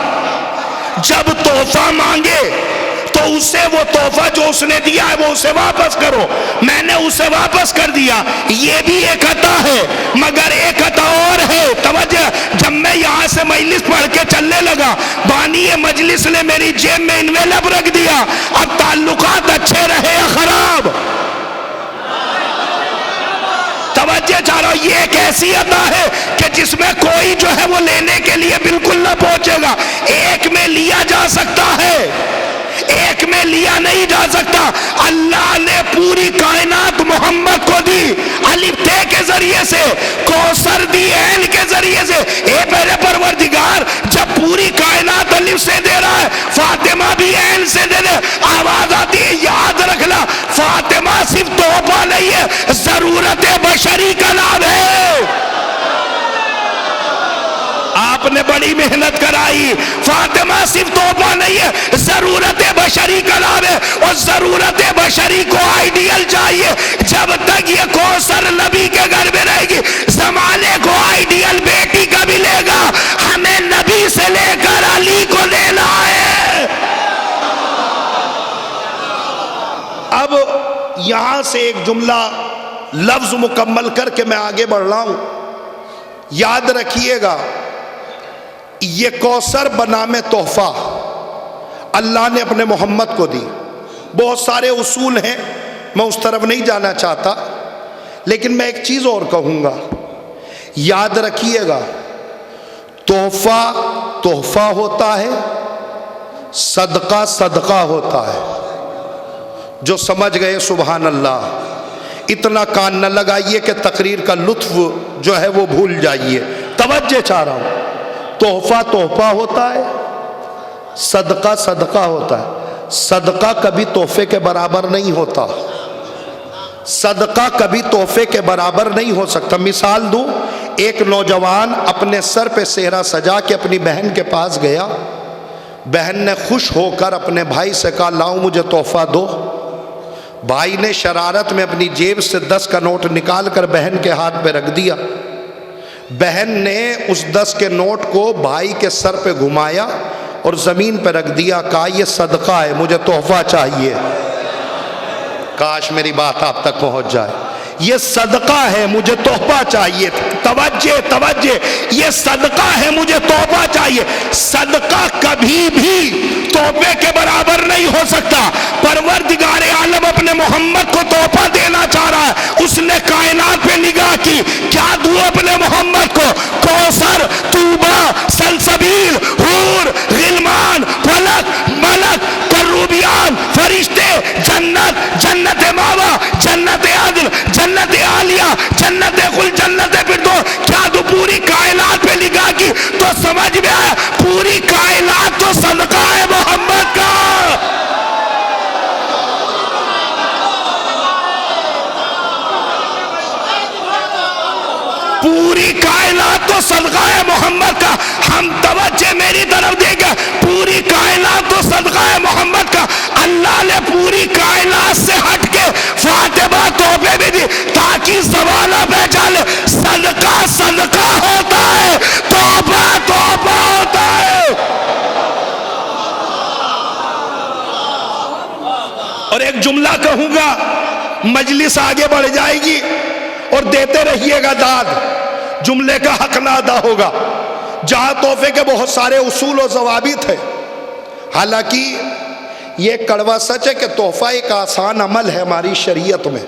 جب تحفہ مانگے تو اسے وہ تحفہ جو اس نے دیا ہے وہ اسے واپس کرو. میں نے اسے واپس کر دیا. یہ بھی ایک عطا ہے مگر ایک عطا اور ہے. توجہ, جب میں یہاں سے مجلس پڑھ کے چلنے لگا, بانی مجلس نے میری جیب میں انویلپ رکھ دیا. اب تعلقات اچھے رہے یا خراب, توجہ چاہ رہا ہوں, یہ ایک ایسی عطا ہے کہ جس میں کوئی جو ہے وہ لینے کے لیے بالکل نہ پہنچے گا. ایک میں لیا جا سکتا ہے, ایک میں لیا نہیں جا سکتا. اللہ نے پوری کائنات محمد کو دی, الف تے کے ذریعے سے, کوثر دی عین کے ذریعے سے. اے میرے پروردگار, جب پوری کائنات الف سے دے رہا ہے, فاطمہ بھی عین سے دے دے. آواز آتی ہے, یاد رکھنا فاطمہ صرف تحفہ نہیں ہے, ضرورت بشری کا نام ہے. آپ نے بڑی محنت کرائی. فاطمہ صرف تحفہ نہیں ہے, ضرورت بشری کا نام ہے. اور ضرورت بشری کو آئیڈیل چاہیے. جب تک یہ کوثر نبی کے گھر میں رہے گی, زمانے کو آئیڈیل بیٹی کا بھی لے گا. ہمیں نبی سے لے کر علی کو لینا ہے. اب یہاں سے ایک جملہ لفظ مکمل کر کے میں آگے بڑھ رہا ہوں. یاد رکھیے گا, یہ کوثر بنام تحفہ اللہ نے اپنے محمد کو دی. بہت سارے اصول ہیں, میں اس طرف نہیں جانا چاہتا, لیکن میں ایک چیز اور کہوں گا. یاد رکھیے گا, تحفہ تحفہ ہوتا ہے, صدقہ صدقہ ہوتا ہے. جو سمجھ گئے سبحان اللہ. اتنا کان نہ لگائیے کہ تقریر کا لطف جو ہے وہ بھول جائیے. توجہ چاہ رہا ہوں. تحفہ تحفہ ہوتا ہے، صدقہ صدقہ ہوتا ہے. صدقہ کبھی تحفے کے برابر نہیں ہوتا. صدقہ کبھی تحفے کے برابر نہیں ہو سکتا. مثال دوں، ایک نوجوان اپنے سر پہ سہرا سجا کے اپنی بہن کے پاس گیا. بہن نے خوش ہو کر اپنے بھائی سے کہا لاؤ مجھے تحفہ دو. بھائی نے شرارت میں اپنی جیب سے 10 کا نوٹ نکال کر بہن کے ہاتھ پہ رکھ دیا. بہن نے اس 10 کے نوٹ کو بھائی کے سر پہ گھمایا اور زمین پہ رکھ دیا. کہا یہ صدقہ ہے، مجھے تحفہ چاہیے. کاش میری بات آپ تک پہنچ جائے. یہ صدقہ ہے، مجھے تحفہ چاہیے. توجہ توجہ، یہ صدقہ ہے، مجھے تحفہ چاہیے. صدقہ کبھی بھی تحفے کے برابر نہیں ہو سکتا. پروردگار عالم اپنے محمد کو تحفہ دینا چاہ رہا ہے. اس نے کائنات پہ نگاہ کی، کیا دوں اپنے محمد کو؟ کوثر، طوبہ، سلسبیل، حور، غلمان، فلک، ملک، کروبیان، فرشتے، جنت، جنت ماوا، جنت عدن، جنت عالیہ، جنت خل، جنت فردوس. کیا دوں؟ پوری کائنات پہ نگاہ کی تو سمجھ میں آیا پوری کائنات تو صدقہ ہے محمد کا. پوری کائنات تو صدقہ ہے محمد کا. ہم توجہ میری طرف دیں گے، پوری کائنات تو صدقہ ہے محمد کا. اللہ نے پوری کائنات سے ہٹ کے فاطمہ تحفے بھی دی تاکہ زمانہ پہچانے صدقہ صدقہ ہوتا ہے، تحفہ تحفہ ہوتا ہے. اور ایک جملہ کہوں گا، مجلس آگے بڑھ جائے گی اور دیتے رہیے گا داد، جملے کا حق نہ ادا ہوگا. جہاں تحفے کے بہت سارے اصول و ضوابط ہیں، حالانکہ یہ کڑوا سچ ہے کہ تحفہ ایک آسان عمل ہے ہماری شریعت میں.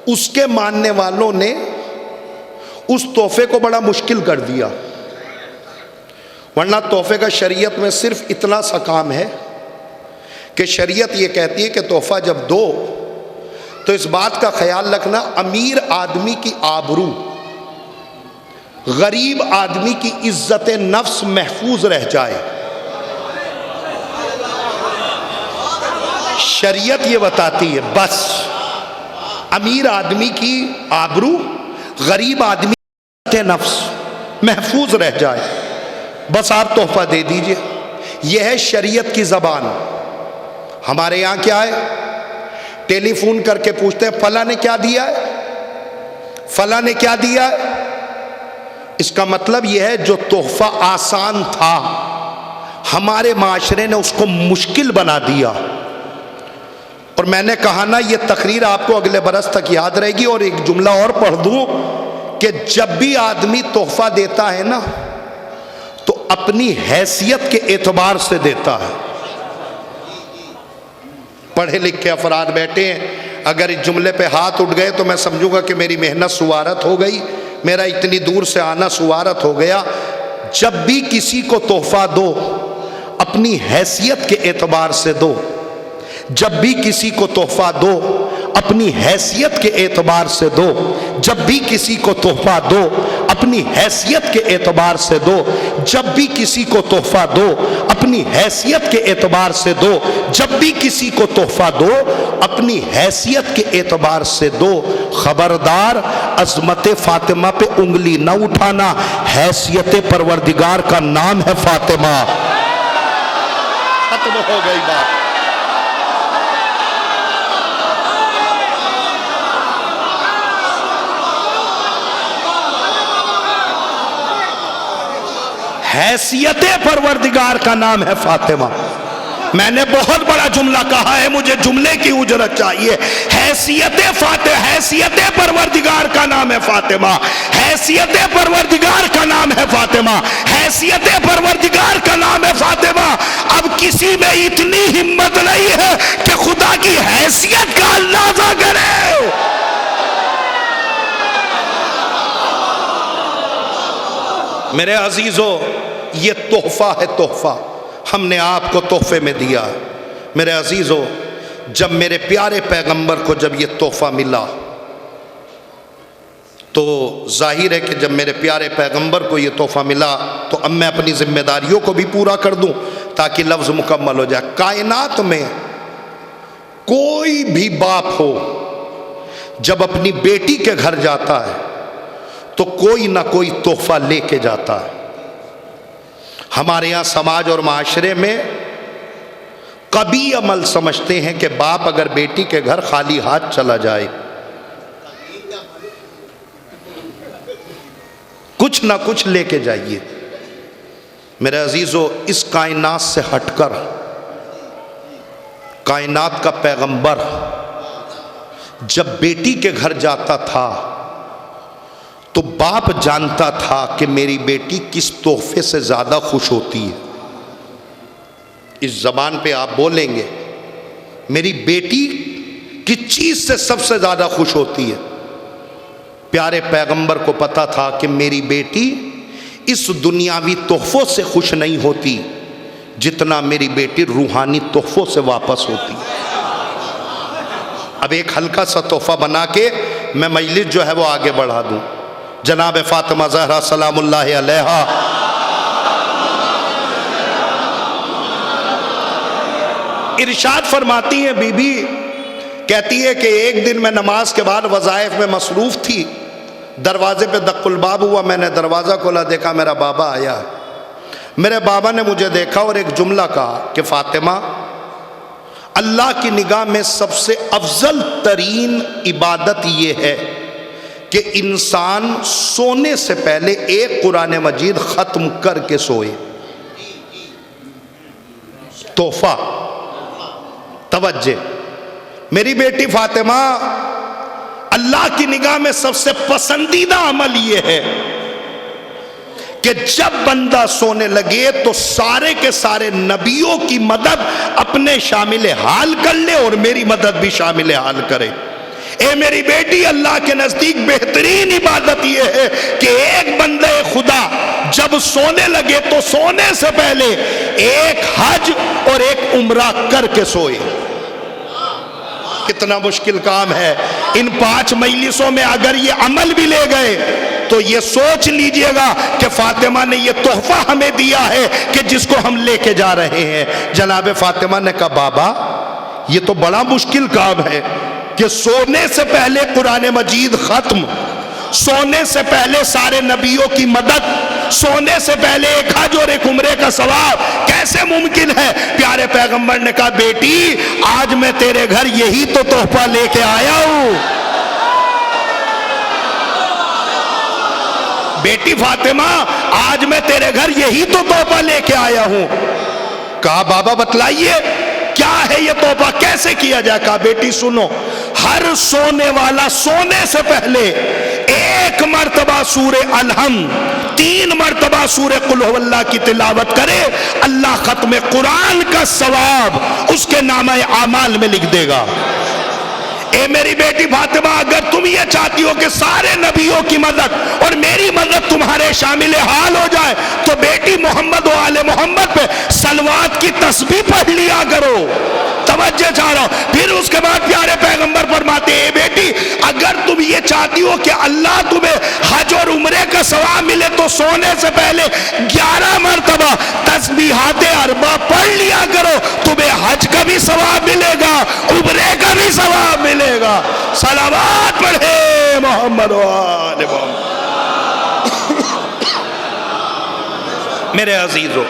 اس کے ماننے والوں نے اس تحفے کو بڑا مشکل کر دیا. ورنہ تحفے کا شریعت میں صرف اتنا سا کام ہے کہ شریعت یہ کہتی ہے کہ تحفہ جب دو تو اس بات کا خیال رکھنا امیر آدمی کی آبرو، غریب آدمی کی عزت نفس محفوظ رہ جائے. شریعت یہ بتاتی ہے بس امیر آدمی کی آبرو، غریب آدمی کی عزت نفس محفوظ رہ جائے، بس آپ تحفہ دے دیجئے. یہ ہے شریعت کی زبان. ہمارے یہاں کیا ہے؟ ٹیلی فون کر کے پوچھتے ہیں فلاں نے کیا دیا ہے، فلاں نے کیا دیا ہے. اس کا مطلب یہ ہے جو تحفہ آسان تھا ہمارے معاشرے نے اس کو مشکل بنا دیا. اور میں نے کہا نا یہ تقریر آپ کو اگلے برس تک یاد رہے گی. اور ایک جملہ اور پڑھ دوں کہ جب بھی آدمی تحفہ دیتا ہے نا تو اپنی حیثیت کے اعتبار سے دیتا ہے. پڑھے لکھے افراد بیٹھے ہیں، اگر اس جملے پہ ہاتھ اٹھ گئے تو میں سمجھوں گا کہ میری محنت سوارت ہو گئی، میرا اتنی دور سے آنا سوارت ہو گیا. جب بھی کسی کو تحفہ دو اپنی حیثیت کے اعتبار سے دو. جب بھی کسی کو تحفہ دو اپنی حیثیت کے اعتبار سے دو. جب بھی کسی کو تحفہ دو اپنی حیثیت کے اعتبار سے دو. جب بھی کسی کو تحفہ دو اپنی حیثیت کے اعتبار سے دو. جب بھی کسی کو تحفہ دو اپنی حیثیت کے اعتبار سے دو. خبردار عظمت فاطمہ پہ انگلی نہ اٹھانا، حیثیت پروردگار کا نام ہے فاطمہ. ختم ہو گئی بات. حیثیت پروردگار کا نام ہے فاطمہ. میں نے بہت بڑا جملہ کہا ہے، مجھے جملے کی اجرت چاہیے. حیثیت پروردگار کا نام ہے فاطمہ. حیثیت پروردگار کا نام ہے فاطمہ. حیثیت پروردگار کا نام ہے فاطمہ. اب کسی میں اتنی ہمت نہیں ہے کہ خدا کی حیثیت کا اندازہ کرے. میرے عزیزو، یہ تحفہ ہے، تحفہ ہم نے آپ کو تحفے میں دیا ہے. میرے عزیزو، جب میرے پیارے پیغمبر کو جب یہ تحفہ ملا تو ظاہر ہے کہ جب میرے پیارے پیغمبر کو یہ تحفہ ملا تو اب میں اپنی ذمہ داریوں کو بھی پورا کر دوں تاکہ لفظ مکمل ہو جائے۔ کائنات میں کوئی بھی باپ ہو جب اپنی بیٹی کے گھر جاتا ہے تو کوئی نہ کوئی تحفہ لے کے جاتا ہے۔ ہمارے یہاں سماج اور معاشرے میں قبیح عمل سمجھتے ہیں کہ باپ اگر بیٹی کے گھر خالی ہاتھ چلا جائے، کچھ نہ کچھ لے کے جائیے۔ میرے عزیزو، اس کائنات سے ہٹ کر کائنات کا پیغمبر جب بیٹی کے گھر جاتا تھا تو باپ جانتا تھا کہ میری بیٹی کس تحفے سے زیادہ خوش ہوتی ہے۔ اس زبان پہ آپ بولیں گے میری بیٹی کس چیز سے سب سے زیادہ خوش ہوتی ہے؟ پیارے پیغمبر کو پتا تھا کہ میری بیٹی اس دنیاوی تحفوں سے خوش نہیں ہوتی جتنا میری بیٹی روحانی تحفوں سے واپس ہوتی۔ اب ایک ہلکا سا تحفہ بنا کے میں مجلس جو ہے وہ آگے بڑھا دوں۔ جناب فاطمہ زہرا سلام اللہ علیہا ارشاد فرماتی ہیں، بی بی کہتی ہے کہ ایک دن میں نماز کے بعد وظائف میں مصروف تھی، دروازے پہ دق الباب ہوا، میں نے دروازہ کھولا، دیکھا میرا بابا آیا۔ میرے بابا نے مجھے دیکھا اور ایک جملہ کہا کہ فاطمہ، اللہ کی نگاہ میں سب سے افضل ترین عبادت یہ ہے کہ انسان سونے سے پہلے ایک قرآن مجید ختم کر کے سوئے۔ تحفہ، توجہ، میری بیٹی فاطمہ، اللہ کی نگاہ میں سب سے پسندیدہ عمل یہ ہے کہ جب بندہ سونے لگے تو سارے کے سارے نبیوں کی مدد اپنے شامل حال کر لے اور میری مدد بھی شامل حال کرے۔ اے میری بیٹی، اللہ کے نزدیک بہترین عبادت یہ ہے کہ ایک بندے خدا جب سونے لگے تو سونے سے پہلے ایک حج اور ایک عمرہ کر کے سوئے۔ کتنا مشکل کام ہے۔ ان 5 مجلسوں میں اگر یہ عمل بھی لے گئے تو یہ سوچ لیجئے گا کہ فاطمہ نے یہ تحفہ ہمیں دیا ہے کہ جس کو ہم لے کے جا رہے ہیں۔ جناب فاطمہ نے کہا بابا یہ تو بڑا مشکل کام ہے کہ سونے سے پہلے قرآن مجید ختم، سونے سے پہلے سارے نبیوں کی مدد، سونے سے پہلے ایک حج اور ایک عمرے کا ثواب کیسے ممکن ہے؟ پیارے پیغمبر نے کہا بیٹی آج میں تیرے گھر یہی تو تحفہ لے کے آیا ہوں۔ بیٹی فاطمہ آج میں تیرے گھر یہی تو تحفہ لے کے آیا ہوں۔ کہا بابا بتلائیے کیا ہے یہ تحفہ، کیسے کیا جائے؟ کہا بیٹی سنو، ہر سونے والا سونے سے پہلے ایک مرتبہ سورہ الحمد، 3 مرتبہ سورہ قل هو اللہ کی تلاوت کرے، اللہ ختم قرآن کا ثواب اس کے نامہ اعمال میں لکھ دے گا۔ اے میری بیٹی فاطمہ، اگر تم یہ چاہتی ہو کہ سارے نبیوں کی مدد اور میری مدد تمہارے شامل حال ہو جائے تو بیٹی محمد و آل محمد پہ صلوات کی تسبیح پڑھ لیا کرو۔ توجہ چاہ رہا ہوں۔ پھر اس کے بعد پیارے پیغمبر فرماتے ہیں اے بیٹی اگر تم یہ چاہتی ہو کہ اللہ تمہیں حج اور عمرے کا ثواب ملے تو سونے سے پہلے 11 مرتبہ تسبیحات اربع پڑھ لیا کرو، تمہیں حج کا بھی ثواب ملے گا، عمرے کا بھی ثواب ملے گا۔ صلوات پڑھے محمد و آل محمد۔ میرے عزیزو،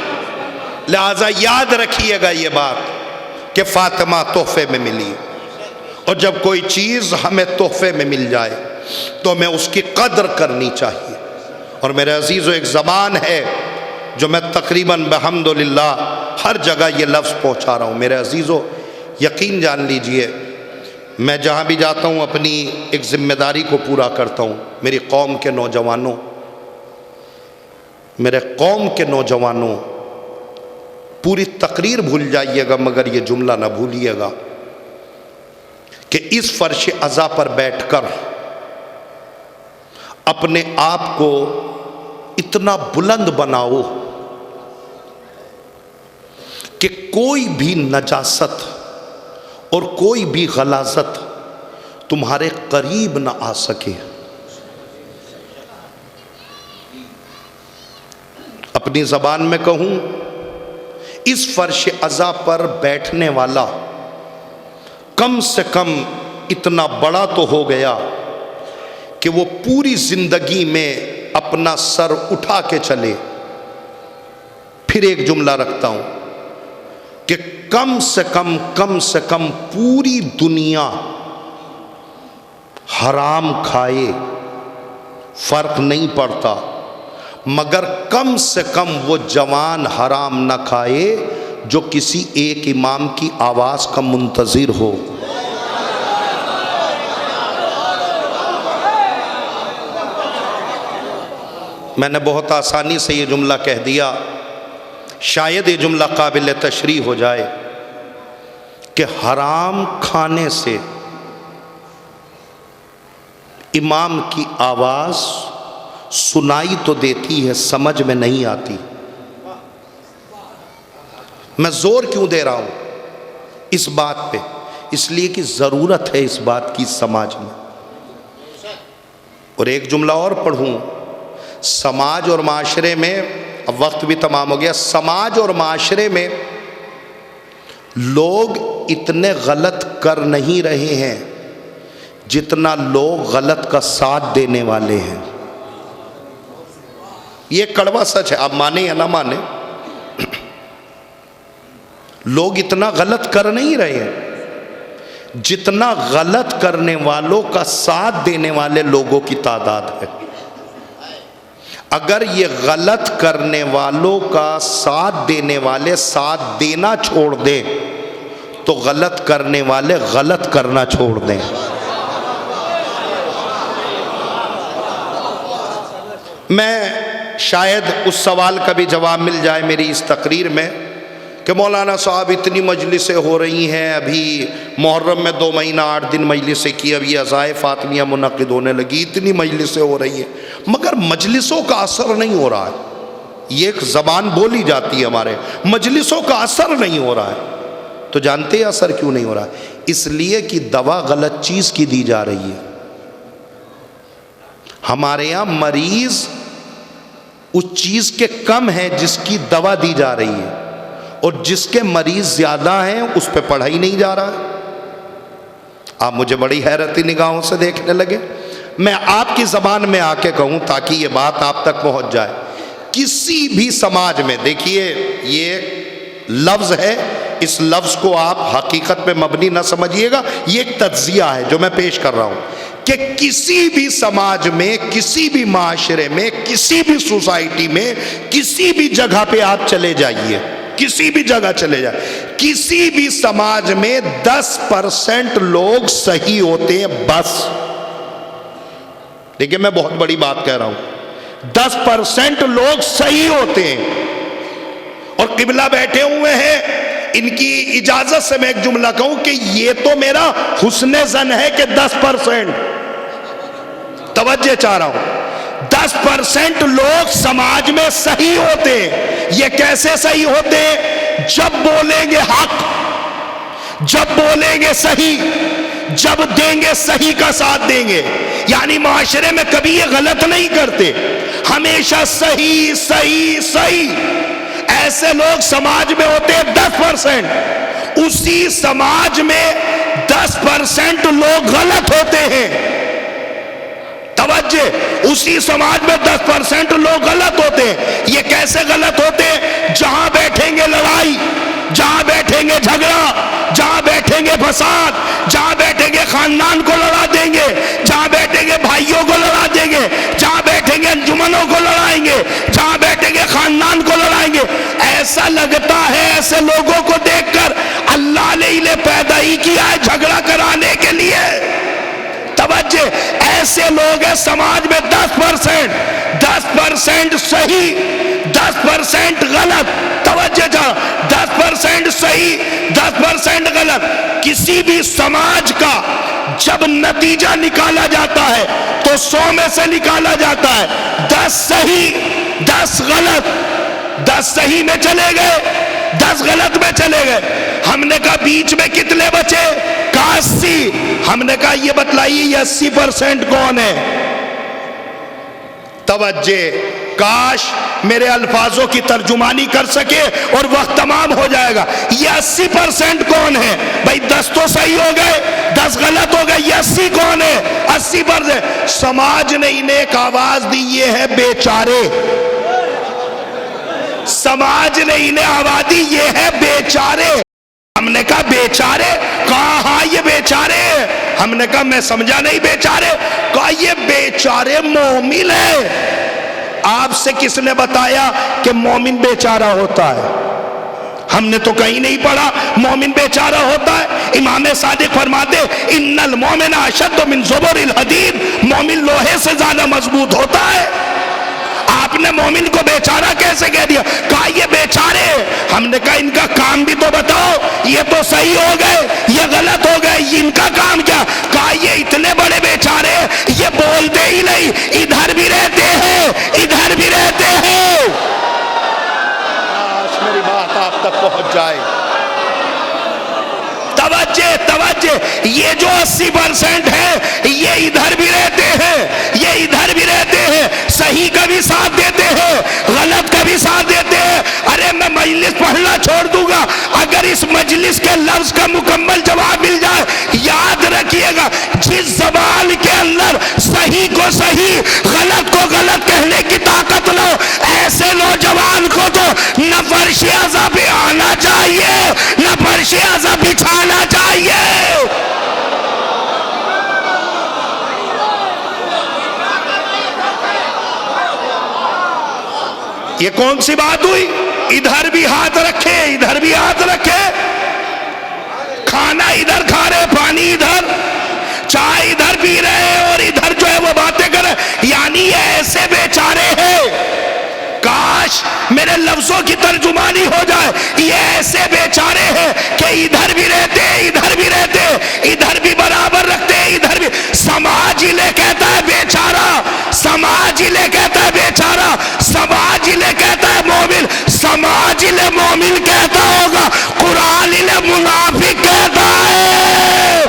لہذا یاد رکھیے گا یہ بات کہ فاطمہ تحفے میں ملی، اور جب کوئی چیز ہمیں تحفے میں مل جائے تو ہمیں اس کی قدر کرنی چاہیے۔ اور میرے عزیزو ایک زبان ہے جو میں تقریباً بحمدللہ ہر جگہ یہ لفظ پہنچا رہا ہوں۔ میرے عزیزو یقین جان لیجئے میں جہاں بھی جاتا ہوں اپنی ایک ذمہ داری کو پورا کرتا ہوں۔ میری قوم کے نوجوانوں، میرے قوم کے نوجوانوں، پوری تقریر بھول جائیے گا مگر یہ جملہ نہ بھولیے گا کہ اس فرش عزا پر بیٹھ کر اپنے آپ کو اتنا بلند بناؤ کہ کوئی بھی نجاست اور کوئی بھی غلاظت تمہارے قریب نہ آ سکے۔ اپنی زبان میں کہوں، اس فرش عزا پر بیٹھنے والا کم سے کم اتنا بڑا تو ہو گیا کہ وہ پوری زندگی میں اپنا سر اٹھا کے چلے۔ پھر ایک جملہ رکھتا ہوں کہ کم سے کم پوری دنیا حرام کھائے، فرق نہیں پڑتا، مگر کم سے کم وہ جوان حرام نہ کھائے جو کسی ایک امام کی آواز کا منتظر ہو۔ میں نے بہت آسانی سے یہ جملہ کہہ دیا، شاید یہ جملہ قابل تشریح ہو جائے کہ حرام کھانے سے امام کی آواز سنائی تو دیتی ہے، سمجھ میں نہیں آتی۔ میں زور کیوں دے رہا ہوں اس بات پہ؟ اس لیے کہ ضرورت ہے اس بات کی سماج میں۔ اور ایک جملہ اور پڑھوں، سماج اور معاشرے میں، اب وقت بھی تمام ہو گیا، سماج اور معاشرے میں لوگ اتنے غلط کر نہیں رہے ہیں جتنا لوگ غلط کا ساتھ دینے والے ہیں۔ یہ کڑوا سچ ہے، آپ مانیں یا نہ مانیں، لوگ اتنا غلط کر نہیں رہے ہیں جتنا غلط کرنے والوں کا ساتھ دینے والے لوگوں کی تعداد ہے۔ اگر یہ غلط کرنے والوں کا ساتھ دینے والے ساتھ دینا چھوڑ دیں تو غلط کرنے والے غلط کرنا چھوڑ دیں۔ میں شاید اس سوال کا بھی جواب مل جائے میری اس تقریر میں کہ مولانا صاحب اتنی مجلسیں ہو رہی ہیں، ابھی محرم میں 2 مہینہ 8 دن مجلسیں کی، اب یہ عزائے فاطمیہ منعقد ہونے لگی، اتنی مجلسیں ہو رہی ہیں، مگر مجلسوں کا اثر نہیں ہو رہا ہے۔ یہ ایک زبان بولی جاتی ہے ہمارے، مجلسوں کا اثر نہیں ہو رہا ہے۔ تو جانتے ہیں اثر کیوں نہیں ہو رہا ہے؟ اس لیے کہ دوا غلط چیز کی دی جا رہی ہے۔ ہمارے یہاں مریض اس چیز کے کم ہے جس کی دوا دی جا رہی ہے، اور جس کے مریض زیادہ ہیں اس پہ پڑھا ہی نہیں جا رہا ہے۔ آپ مجھے بڑی حیرتی نگاہوں سے دیکھنے لگے۔ میں آپ کی زبان میں آ کے کہوں تاکہ یہ بات آپ تک پہنچ جائے، کسی بھی سماج میں، دیکھیے یہ لفظ ہے، اس لفظ کو آپ حقیقت پہ مبنی نہ سمجھیے گا، یہ ایک تجزیہ ہے جو میں پیش کر رہا ہوں کہ کسی بھی سماج میں، کسی بھی معاشرے میں، کسی بھی سوسائٹی میں، کسی بھی جگہ پہ آپ چلے جائیے، کسی بھی جگہ چلے جائیں، کسی بھی سماج میں 10% لوگ صحیح ہوتے ہیں بس۔ دیکھیں میں بہت بڑی بات کہہ رہا ہوں، 10% لوگ صحیح ہوتے ہیں، اور قبلہ بیٹھے ہوئے ہیں، ان کی اجازت سے میں ایک جملہ کہوں کہ یہ تو میرا حسن ظن ہے کہ 10%، توجہ چاہ رہا ہوں، 10% لوگ سماج میں صحیح ہوتے ہیں۔ یہ کیسے صحیح ہوتے ہیں؟ جب بولیں گے حق، جب بولیں گے صحیح، جب دیں گے صحیح کا ساتھ دیں گے، یعنی معاشرے میں کبھی یہ غلط نہیں کرتے، ہمیشہ صحیح صحیح صحیح۔ ایسے لوگ سماج میں ہوتے ہیں 10%، اسی سماج میں 10% لوگ غلط ہوتے ہیں، توجہ، اسی سماج میں 10% لوگ غلط ہوتے ہیں۔ یہ کیسے غلط ہوتے ہیں؟ جہاں بیٹھیں گے لڑائی، جہاں بیٹھیں گے جھگڑا، جہاں بیٹھیں گے فساد، جہاں بیٹھیں گے خاندان کو لڑا دیں گے، جہاں بیٹھیں گے بھائیوں کو لڑا دیں گے، جہاں بیٹھیں گے انجمنوں کو لڑائیں گے، جہاں بیٹھیں گے خاندان کو لڑائیں گے۔ ایسا لگتا ہے ایسے لوگوں کو دیکھ کر اللہ نے انہیں پیدا ہی کیا ہے جھگڑا کرانے کے لیے۔ توجہ، ایسے لوگ ہیں سماج میں 10% صحیح، 10% غلط، توجہ جا، 10% صحیح، 10% غلط۔ کسی بھی سماج کا جب نتیجہ نکالا جاتا ہے تو 100 میں سے نکالا جاتا ہے 10 صحیح 10 غلط، 10 صحیح میں چلے گئے 10 غلط میں چلے گئے۔ ہم نے کہا بیچ میں کتنے بچے؟ کہا 80۔ ہم نے کہا یہ بتلائیے یہ 80% کون ہے؟ توجہ، کاش میرے الفاظوں کی ترجمانی کر سکے اور وقت تمام ہو جائے گا. یہ 80% کون ہے بھائی؟ 10 تو صحیح ہو گئے، 10 غلط ہو گئے. یہ 80 کون ہے؟ 80%. سماج نے انہیں ایک آواز دی، یہ ہے بیچارے. سماج نے انہیں آواز دی، یہ ہے بیچارے. ہم نے کہا بیچارے؟ کہا ہاں یہ بیچارے. ہم نے کہا میں سمجھا نہیں بیچارے. کہا یہ بیچارے مومن ہے. آپ سے کس نے بتایا کہ مومن بیچارہ ہوتا ہے؟ ہم نے تو کہیں نہیں پڑھا مومن بیچارہ ہوتا ہے. امام صادق فرماتے ان المومن اشد من زبر الحدید، مومن لوہے سے زیادہ مضبوط ہوتا ہے. آپ نے مومن کو بیچارہ کیسے کہہ دیا؟ کہا یہ بیچارے. ہم نے کہا ان کا کام بھی تو بتاؤ، یہ تو صحیح ہو گئے، یہ غلط ہو گئے، ان کا کام کیا؟ کہا یہ اتنے بڑے بیچارے، یہ بولتے ہی نہیں، ادھر بھی رہتے ہیں ادھر بھی رہتے ہیں. آج میری بات آپ تک پہنچ جائے. توجہ توجہ، یہ جو 80% ہے یہ ادھر بھی رہتے ہیں، یہ ادھر بھی رہتے ہیں، صحیح کا بھی ساتھ دیتے ہیں، غلط کا بھی ساتھ دیتے ہیں. ارے میں مجلس پڑھنا چھوڑ دوں گا اگر اس مجلس کے لفظ کا مکمل جواب مل جائے. یاد رکھیے گا جس زبان کے اندر صحیح کو صحیح غلط کو غلط کہنے کی طاقت لو، ایسے نوجوان کو تو نہ فرش عذاب آنا چاہیے نہ فرش عذاب بچھانا چاہیے. یہ کون سی بات ہوئی؟ ادھر بھی ہاتھ رکھے ادھر بھی ہاتھ رکھے، کھانا ادھر کھا رہے، پانی ادھر، چائے ادھر پی رہے اور ادھر جو ہے وہ باتیں کر رہے. یعنی یہ ایسے بیچارے ہیں، کاش میرے لفظوں کی ترجمانی ہو جائے. یہ ایسے بیچارے ہیں کہ ادھر بھی رہتے ادھر بھی رہتے، ادھر بھی برابر رکھتے ادھر بھی. سماج انہیں کہتا ہے بیچارہ، سماج انہیں کہتا ہے بیچارہ، سماج انہیں کہتا ہے مومن، سماج انہیں مومن کہتا ہوگا، قرآن انہیں منافق کہتا ہے.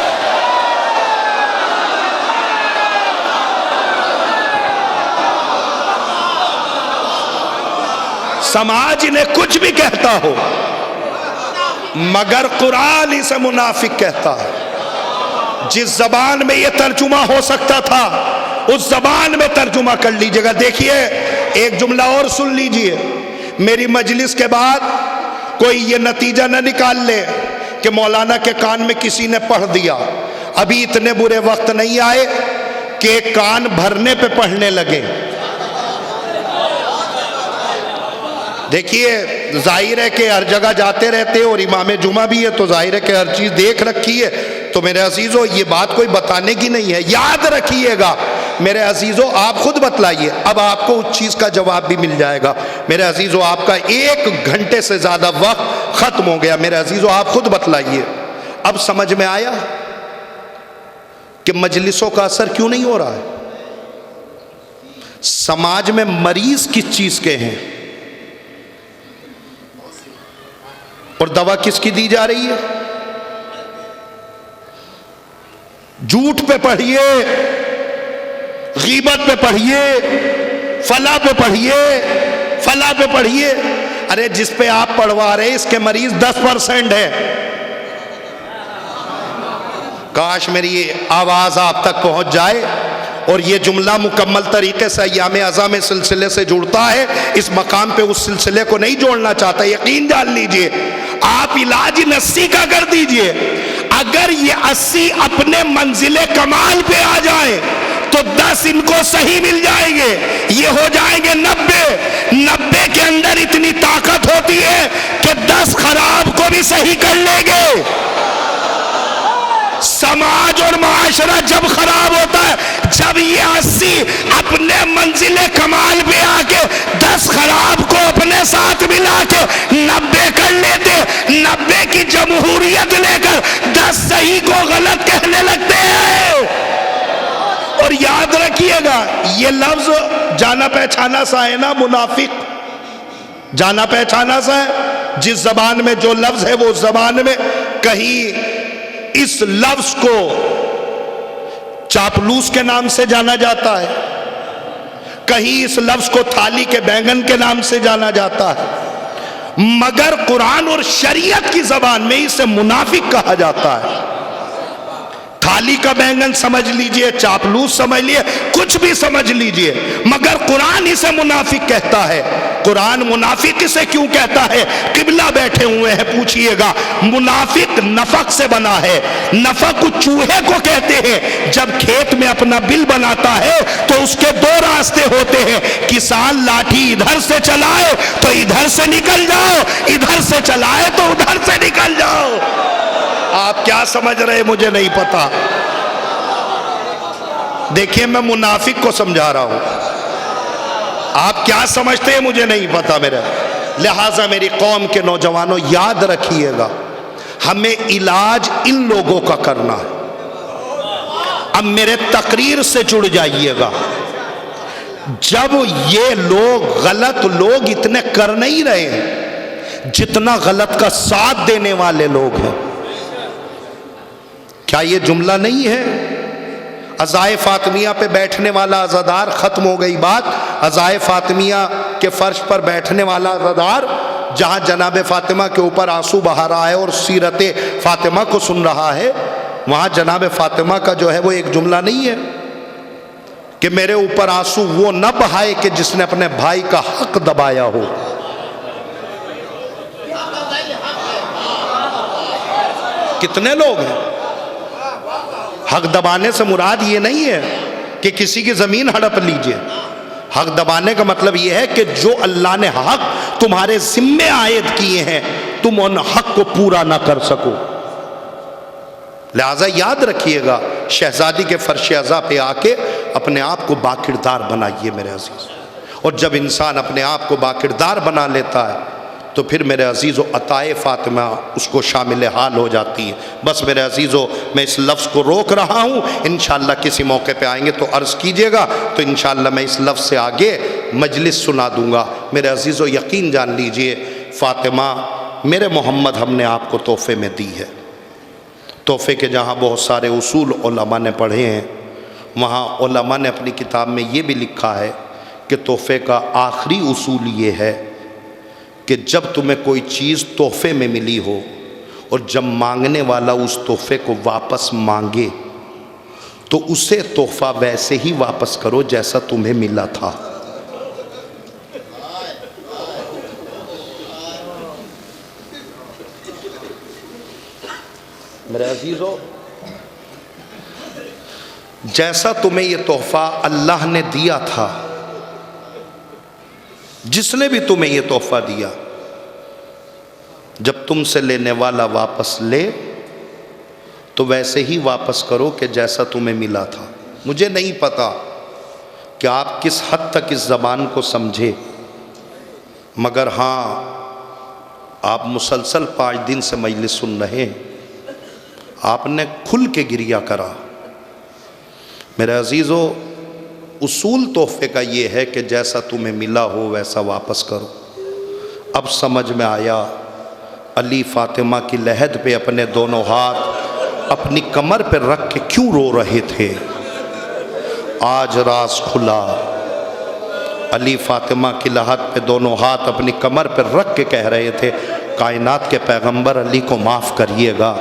سماج انہیں کچھ بھی کہتا ہو مگر قرآن اسے منافق کہتا ہے. جس زبان میں یہ ترجمہ ہو سکتا تھا اس زبان میں ترجمہ کر لیجئے گا. دیکھیے ایک جملہ اور سن لیجئے، میری مجلس کے بعد کوئی یہ نتیجہ نہ نکال لے کہ مولانا کے کان میں کسی نے پڑھ دیا. ابھی اتنے برے وقت نہیں آئے کہ کان بھرنے پہ پڑھنے لگے. دیکھیے ظاہر ہے کہ ہر جگہ جاتے رہتے اور امام جمعہ بھی ہے تو ظاہر ہے کہ ہر چیز دیکھ رکھی ہے. تو میرے عزیزو یہ بات کوئی بتانے کی نہیں ہے، یاد رکھیے گا میرے عزیزو. آپ خود بتلائیے، اب آپ کو اس چیز کا جواب بھی مل جائے گا. میرے عزیزو آپ کا 1 گھنٹے سے زیادہ وقت ختم ہو گیا. میرے عزیزو آپ خود بتلائیے. اب سمجھ میں آیا کہ مجلسوں کا اثر کیوں نہیں ہو رہا ہے؟ سماج میں مریض کس چیز کے ہیں اور دوا کس کی دی جا رہی ہے؟ جھوٹ پہ پڑھیے، غیبت پہ پڑھیے، فلاں پہ پڑھیے، فلاں پہ پڑھیے. ارے جس پہ آپ پڑھوا رہے اس کے مریض 10% ہے. کاش میری آواز آپ تک پہنچ جائے اور یہ جملہ مکمل طریقے سے ایام عظام سلسلے سے جڑتا ہے. اس مقام پہ اس سلسلے کو نہیں جوڑنا چاہتا، یقین جان لیجئے. آپ علاج 80 کا کر دیجئے. اگر یہ 80 اپنے منزل کمال پہ آ جائیں تو 10 ان کو صحیح مل جائیں گے، یہ ہو جائیں گے 90 کے اندر اتنی طاقت ہوتی ہے کہ 10 خراب کو بھی صحیح کر لیں گے. سماج اور معاشرہ جب خراب ہوتا ہے جب یہ 80 اپنے منزل کمال پہ آ کے 10 خراب کو اپنے ساتھ ملا کے 90 کر لیتے، 90 کی جمہوریت لے کر 10 صحیح کو غلط کہنے لگتے ہیں. اور یاد رکھیے گا یہ لفظ جانا پہچانا سا ہے نا، منافق جانا پہچانا سا ہے. جس زبان میں جو لفظ ہے وہ اس زبان میں کہیں اس لفظ کو چاپلوس کے نام سے جانا جاتا ہے، کہیں اس لفظ کو تھالی کے بینگن کے نام سے جانا جاتا ہے، مگر قرآن اور شریعت کی زبان میں اسے منافق کہا جاتا ہے۔ تھالی کا بینگن سمجھ لیجئے، چاپلوس سمجھ لیجئے، کچھ بھی سمجھ لیجئے، مگر قرآن اسے منافق کہتا ہے۔ قرآن منافق اسے کیوں کہتا ہے؟ قبلہ بیٹھے ہوئے ہیں، پوچھئے گا۔ منافق نفق سے بنا ہے، نفق چوہے کو کہتے ہیں۔ جب کھیت میں اپنا بل بناتا ہے تو اس کے دو راستے ہوتے ہیں، کسان لاٹھی ادھر سے چلائے تو ادھر سے نکل جاؤ، ادھر سے چلائے تو ادھر سے نکل جاؤ۔ آپ کیا سمجھ رہے مجھے نہیں پتا۔ دیکھیں میں منافق کو سمجھا رہا ہوں، آپ کیا سمجھتے ہیں مجھے نہیں پتا میرا۔ لہٰذا میری قوم کے نوجوانوں یاد رکھیے گا، ہمیں علاج ان لوگوں کا کرنا ہے۔ اب میرے تقریر سے جڑ جائیے گا، جب یہ غلط لوگ اتنے کر نہیں رہے ہیں جتنا غلط کا ساتھ دینے والے لوگ ہیں۔ کیا یہ جملہ نہیں ہے؟ عزائے فاطمیہ پہ بیٹھنے والا عزادار، ختم ہو گئی بات۔ عزائے فاطمیہ کے فرش پر بیٹھنے والا عزادار جہاں جناب فاطمہ کے اوپر آنسو بہا رہا ہے اور سیرت فاطمہ کو سن رہا ہے، وہاں جناب فاطمہ کا جو ہے وہ ایک جملہ نہیں ہے کہ میرے اوپر آنسو وہ نہ بہائے کہ جس نے اپنے بھائی کا حق دبایا ہو۔ کتنے لوگ ہیں؟ حق دبانے سے مراد یہ نہیں ہے کہ کسی کی زمین ہڑپ لیجئے۔ حق دبانے کا مطلب یہ ہے کہ جو اللہ نے حق تمہارے ذمے عائد کیے ہیں تم ان حق کو پورا نہ کر سکو۔ لہٰذا یاد رکھیے گا، شہزادی کے فرش عزا پہ آ کے اپنے آپ کو باکردار بنائیے میرے عزیز۔ اور جب انسان اپنے آپ کو باکردار بنا لیتا ہے تو پھر میرے عزیزو عطائے فاطمہ اس کو شامل حال ہو جاتی ہے۔ بس میرے عزیزو میں اس لفظ کو روک رہا ہوں، انشاءاللہ کسی موقع پہ آئیں گے تو عرض کیجئے گا تو انشاءاللہ میں اس لفظ سے آگے مجلس سنا دوں گا۔ میرے عزیزو یقین جان لیجئے، فاطمہ میرے محمد ہم نے آپ کو تحفے میں دی ہے۔ تحفے کے جہاں بہت سارے اصول علماء نے پڑھے ہیں، وہاں علماء نے اپنی کتاب میں یہ بھی لکھا ہے کہ تحفے کا آخری اصول یہ ہے کہ جب تمہیں کوئی چیز تحفے میں ملی ہو اور جب مانگنے والا اس تحفے کو واپس مانگے تو اسے تحفہ ویسے ہی واپس کرو جیسا تمہیں ملا تھا۔ میرے عزیزو، جیسا تمہیں یہ تحفہ اللہ نے دیا تھا، جس نے بھی تمہیں یہ تحفہ دیا، جب تم سے لینے والا واپس لے تو ویسے ہی واپس کرو کہ جیسا تمہیں ملا تھا۔ مجھے نہیں پتا کہ آپ کس حد تک اس زبان کو سمجھے، مگر ہاں آپ مسلسل 5 دن سے مجلس سن رہے ہیں، آپ نے کھل کے گریہ کرا۔ میرے عزیزو، اصول تحفے کا یہ ہے کہ جیسا تمہیں ملا ہو ویسا واپس کرو۔ اب سمجھ میں آیا علی فاطمہ کی لحد پہ اپنے دونوں ہاتھ اپنی کمر پہ رکھ کے کیوں رو رہے تھے۔ آج راز کھلا، علی فاطمہ کی لحد پہ دونوں ہاتھ اپنی کمر پہ رکھ کے کہہ رہے تھے، کائنات کے پیغمبر علی کو معاف کریے گا،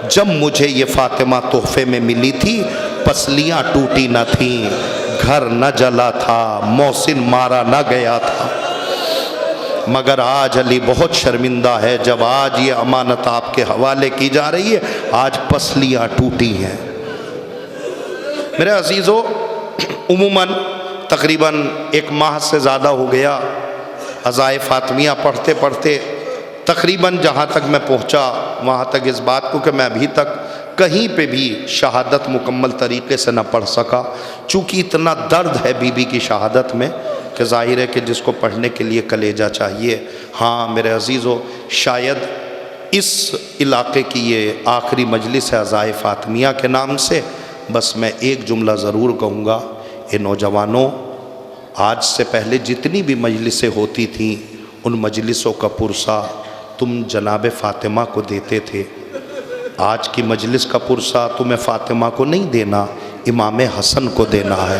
جب مجھے یہ فاطمہ تحفے میں ملی تھی پسلیاں ٹوٹی نہ تھیں، گھر نہ جلا تھا، محسن مارا نہ گیا تھا، مگر آج علی بہت شرمندہ ہے جب آج یہ امانت آپ کے حوالے کی جا رہی ہے، آج پسلیاں ٹوٹی ہیں۔ میرے عزیزو، عموماً تقریباً 1 ماہ سے زیادہ ہو گیا عزائے فاطمیہ پڑھتے پڑھتے، تقریباً جہاں تک میں پہنچا وہاں تک اس بات کو کہ میں ابھی تک کہیں پہ بھی شہادت مکمل طریقے سے نہ پڑھ سکا، چونکہ اتنا درد ہے بی بی کی شہادت میں کہ ظاہر ہے کہ جس کو پڑھنے کے لیے کلیجہ چاہیے۔ ہاں میرے عزیزو، شاید اس علاقے کی یہ آخری مجلس ہے عزائے فاطمیہ کے نام سے، بس میں ایک جملہ ضرور کہوں گا، اے نوجوانوں، آج سے پہلے جتنی بھی مجلسیں ہوتی تھیں ان مجلسوں کا پرسہ تم جناب فاطمہ کو دیتے تھے، آج کی مجلس کا پرسہ تمہیں فاطمہ کو نہیں دینا، امام حسن کو دینا ہے۔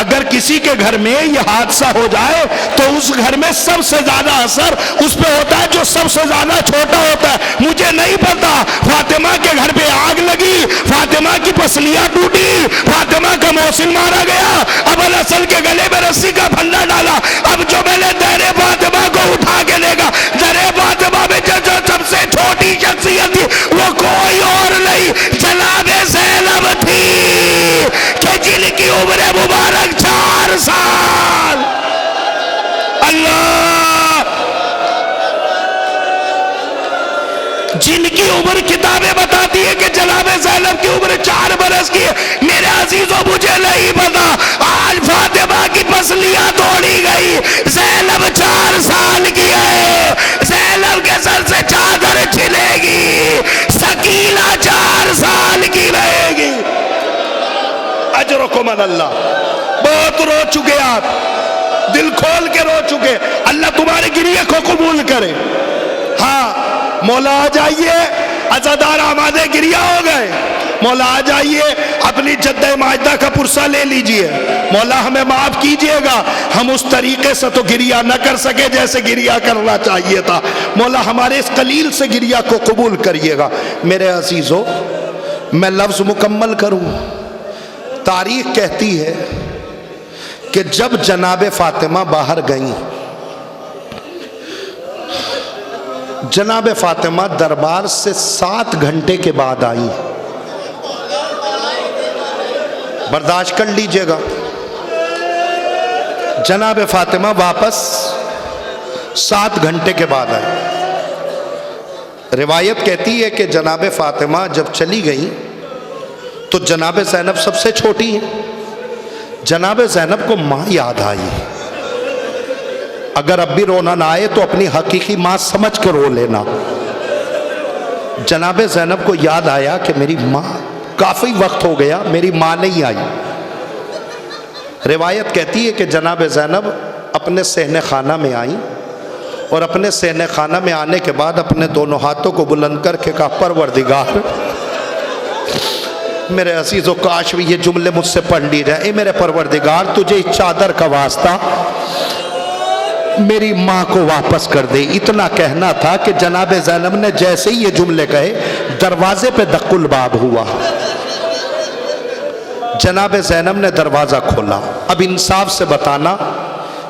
اگر کسی کے گھر میں یہ حادثہ ہو جائے تو اس گھر میں سب سے زیادہ اثر اس پہ ہوتا ہے جو سب سے زیادہ چھوٹا ہوتا ہے۔ مجھے نہیں پتا فاطمہ کے گھر پہ آگ لگی، فاطمہ کی پسلیاں ٹوٹی، فاطمہ کا محسن مارا گیا، اب الحسن کے گلے میں رسی کا پھندا ڈالا، اب جو میں نے در فاطمہ کو اٹھا کے لے گا، در فاطمہ میں جو سب سے چھوٹی شخصیت تھی وہ کوئی اور نہیں جناب زینب تھی کہ جن کی عمر مبارک 4 سال۔ اللہ، جن کی عمر کتابیں بتاتی ہے کہ جناب زینب کی عمر 4 برس کی ہے۔ میرے عزیزوں مجھے نہیں پتا، آج فاطمہ کی پسلیاں توڑی گئی، زینب 4 سال کی ہے، زینب کے سر سے چادر چھلے گی، سکینہ 4 سال کی رہے گی۔ اجرکم اللہ، بہت رو چکے آپ، دل کھول کے رو چکے، اللہ تمہارے گریہ کو قبول کرے۔ ہاں مولا آ جائیے، عزادار آمادے گریہ ہو گئے، مولا آ جائیے اپنی جدہ ماجدہ کا پرسہ لے لیجئے، مولا ہمیں معاف کیجئے گا، ہم اس طریقے سے تو گریہ نہ کر سکے جیسے گریہ کرنا چاہیے تھا، مولا ہمارے اس قلیل سے گریہ کو قبول کریے گا۔ میرے عزیزو، میں لفظ مکمل کروں، تاریخ کہتی ہے کہ جب جناب فاطمہ باہر گئیں، جناب فاطمہ دربار سے 7 گھنٹے کے بعد آئی، برداشت کر لیجئے گا، جناب فاطمہ واپس 7 گھنٹے کے بعد آئی۔ روایت کہتی ہے کہ جناب فاطمہ جب چلی گئیں تو جناب زینب سب سے چھوٹی ہیں، جناب زینب کو ماں یاد آئی، اگر اب بھی رونا نہ آئے تو اپنی حقیقی ماں سمجھ کر رو لینا۔ جناب زینب کو یاد آیا کہ میری ماں، کافی وقت ہو گیا میری ماں نہیں آئی۔ روایت کہتی ہے کہ جناب زینب اپنے صحن خانہ میں آئیں اور اپنے صحن خانہ میں آنے کے بعد اپنے دونوں ہاتھوں کو بلند کر کے کہا، پروردگار، میرے عزیزو کاش بھی یہ جملے مجھ سے پڑھ لی جائے، اے میرے پروردگار تجھے اس چادر کا واسطہ میری ماں کو واپس کر دے۔ اتنا کہنا تھا کہ جناب زینب نے جیسے ہی یہ جملے کہے دروازے پہ دق الباب ہوا، جناب زینب نے دروازہ کھولا۔ اب انصاف سے بتانا،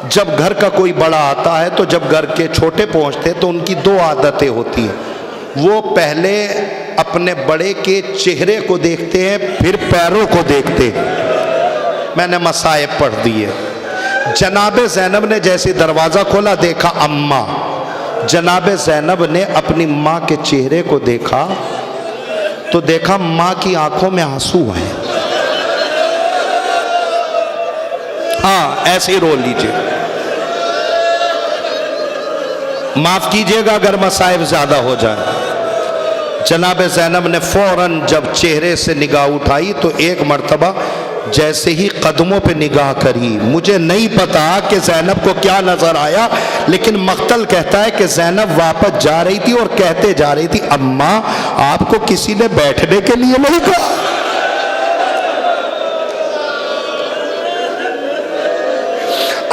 جب گھر کا کوئی بڑا آتا ہے تو جب گھر کے چھوٹے پہنچتے تو ان کی 2 عادتیں ہوتی ہیں، وہ پہلے اپنے بڑے کے چہرے کو دیکھتے ہیں پھر پیروں کو دیکھتے ہیں۔ میں نے مصائب پڑھ دیے۔ جناب زینب نے جیسے دروازہ کھولا دیکھا اماں، جناب زینب نے اپنی ماں کے چہرے کو دیکھا تو دیکھا ماں کی آنکھوں میں آنسو ہیں۔ ہاں ایسے ہی رو لیجئے، معاف کیجئے گا اگر مصائب زیادہ ہو جائے۔ جناب زینب نے فوراً جب چہرے سے نگاہ اٹھائی تو ایک مرتبہ جیسے ہی قدموں پہ نگاہ کری، مجھے نہیں پتا کہ زینب کو کیا نظر آیا، لیکن مقتل کہتا ہے کہ زینب واپس جا رہی تھی اور کہتے جا رہی تھی، اماں آپ کو کسی نے بیٹھنے کے لیے نہیں کہا؟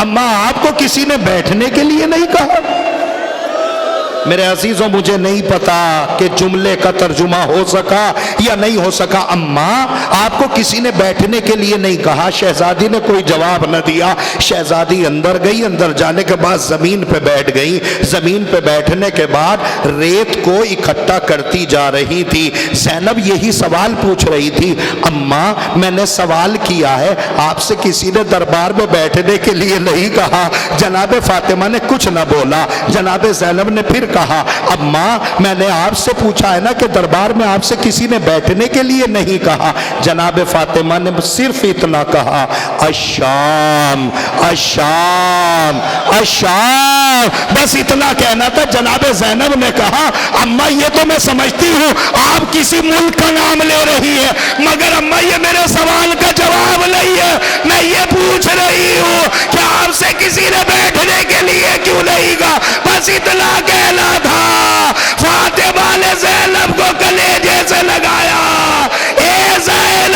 اماں آپ کو کسی نے بیٹھنے کے لیے نہیں کہا؟ میرے عزیزوں مجھے نہیں پتا کہ جملے کا ترجمہ ہو سکا یا نہیں ہو سکا۔ اماں آپ کو کسی نے بیٹھنے کے لیے نہیں کہا۔ شہزادی نے کوئی جواب نہ دیا، شہزادی اندر گئی، اندر جانے کے بعد زمین پہ بیٹھ گئی، زمین پہ بیٹھنے کے بعد ریت کو اکٹھا کرتی جا رہی تھی۔ زینب یہی سوال پوچھ رہی تھی، اماں میں نے سوال کیا ہے، آپ سے کسی نے دربار میں بیٹھنے کے لیے نہیں کہا؟ جناب فاطمہ نے کچھ نہ بولا۔ جناب زینب نے پھر کہا، اماں میں نے آپ سے پوچھا ہے نا کہ دربار میں آپ سے کسی نے بیٹھنے کے لیے نہیں کہا؟ جناب فاطمہ نے صرف اتنا کہا، الشام الشام الشام، بس اتنا کہنا تھا۔ جناب زینب نے کہا، اماں یہ تو میں سمجھتی ہوں آپ کسی ملک کا نام لے رہی ہے، مگر اماں یہ میرے سوال کا جواب نہیں ہے۔ میں یہ پوچھ رہی ہوں کہ آپ سے کسی نے بیٹھنے کے لیے کیوں نہیں کہا؟ بس اتنا کہنا تھا۔ فاطمہ نے زینب کو کلیجے سے لگایا، اے زینب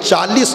40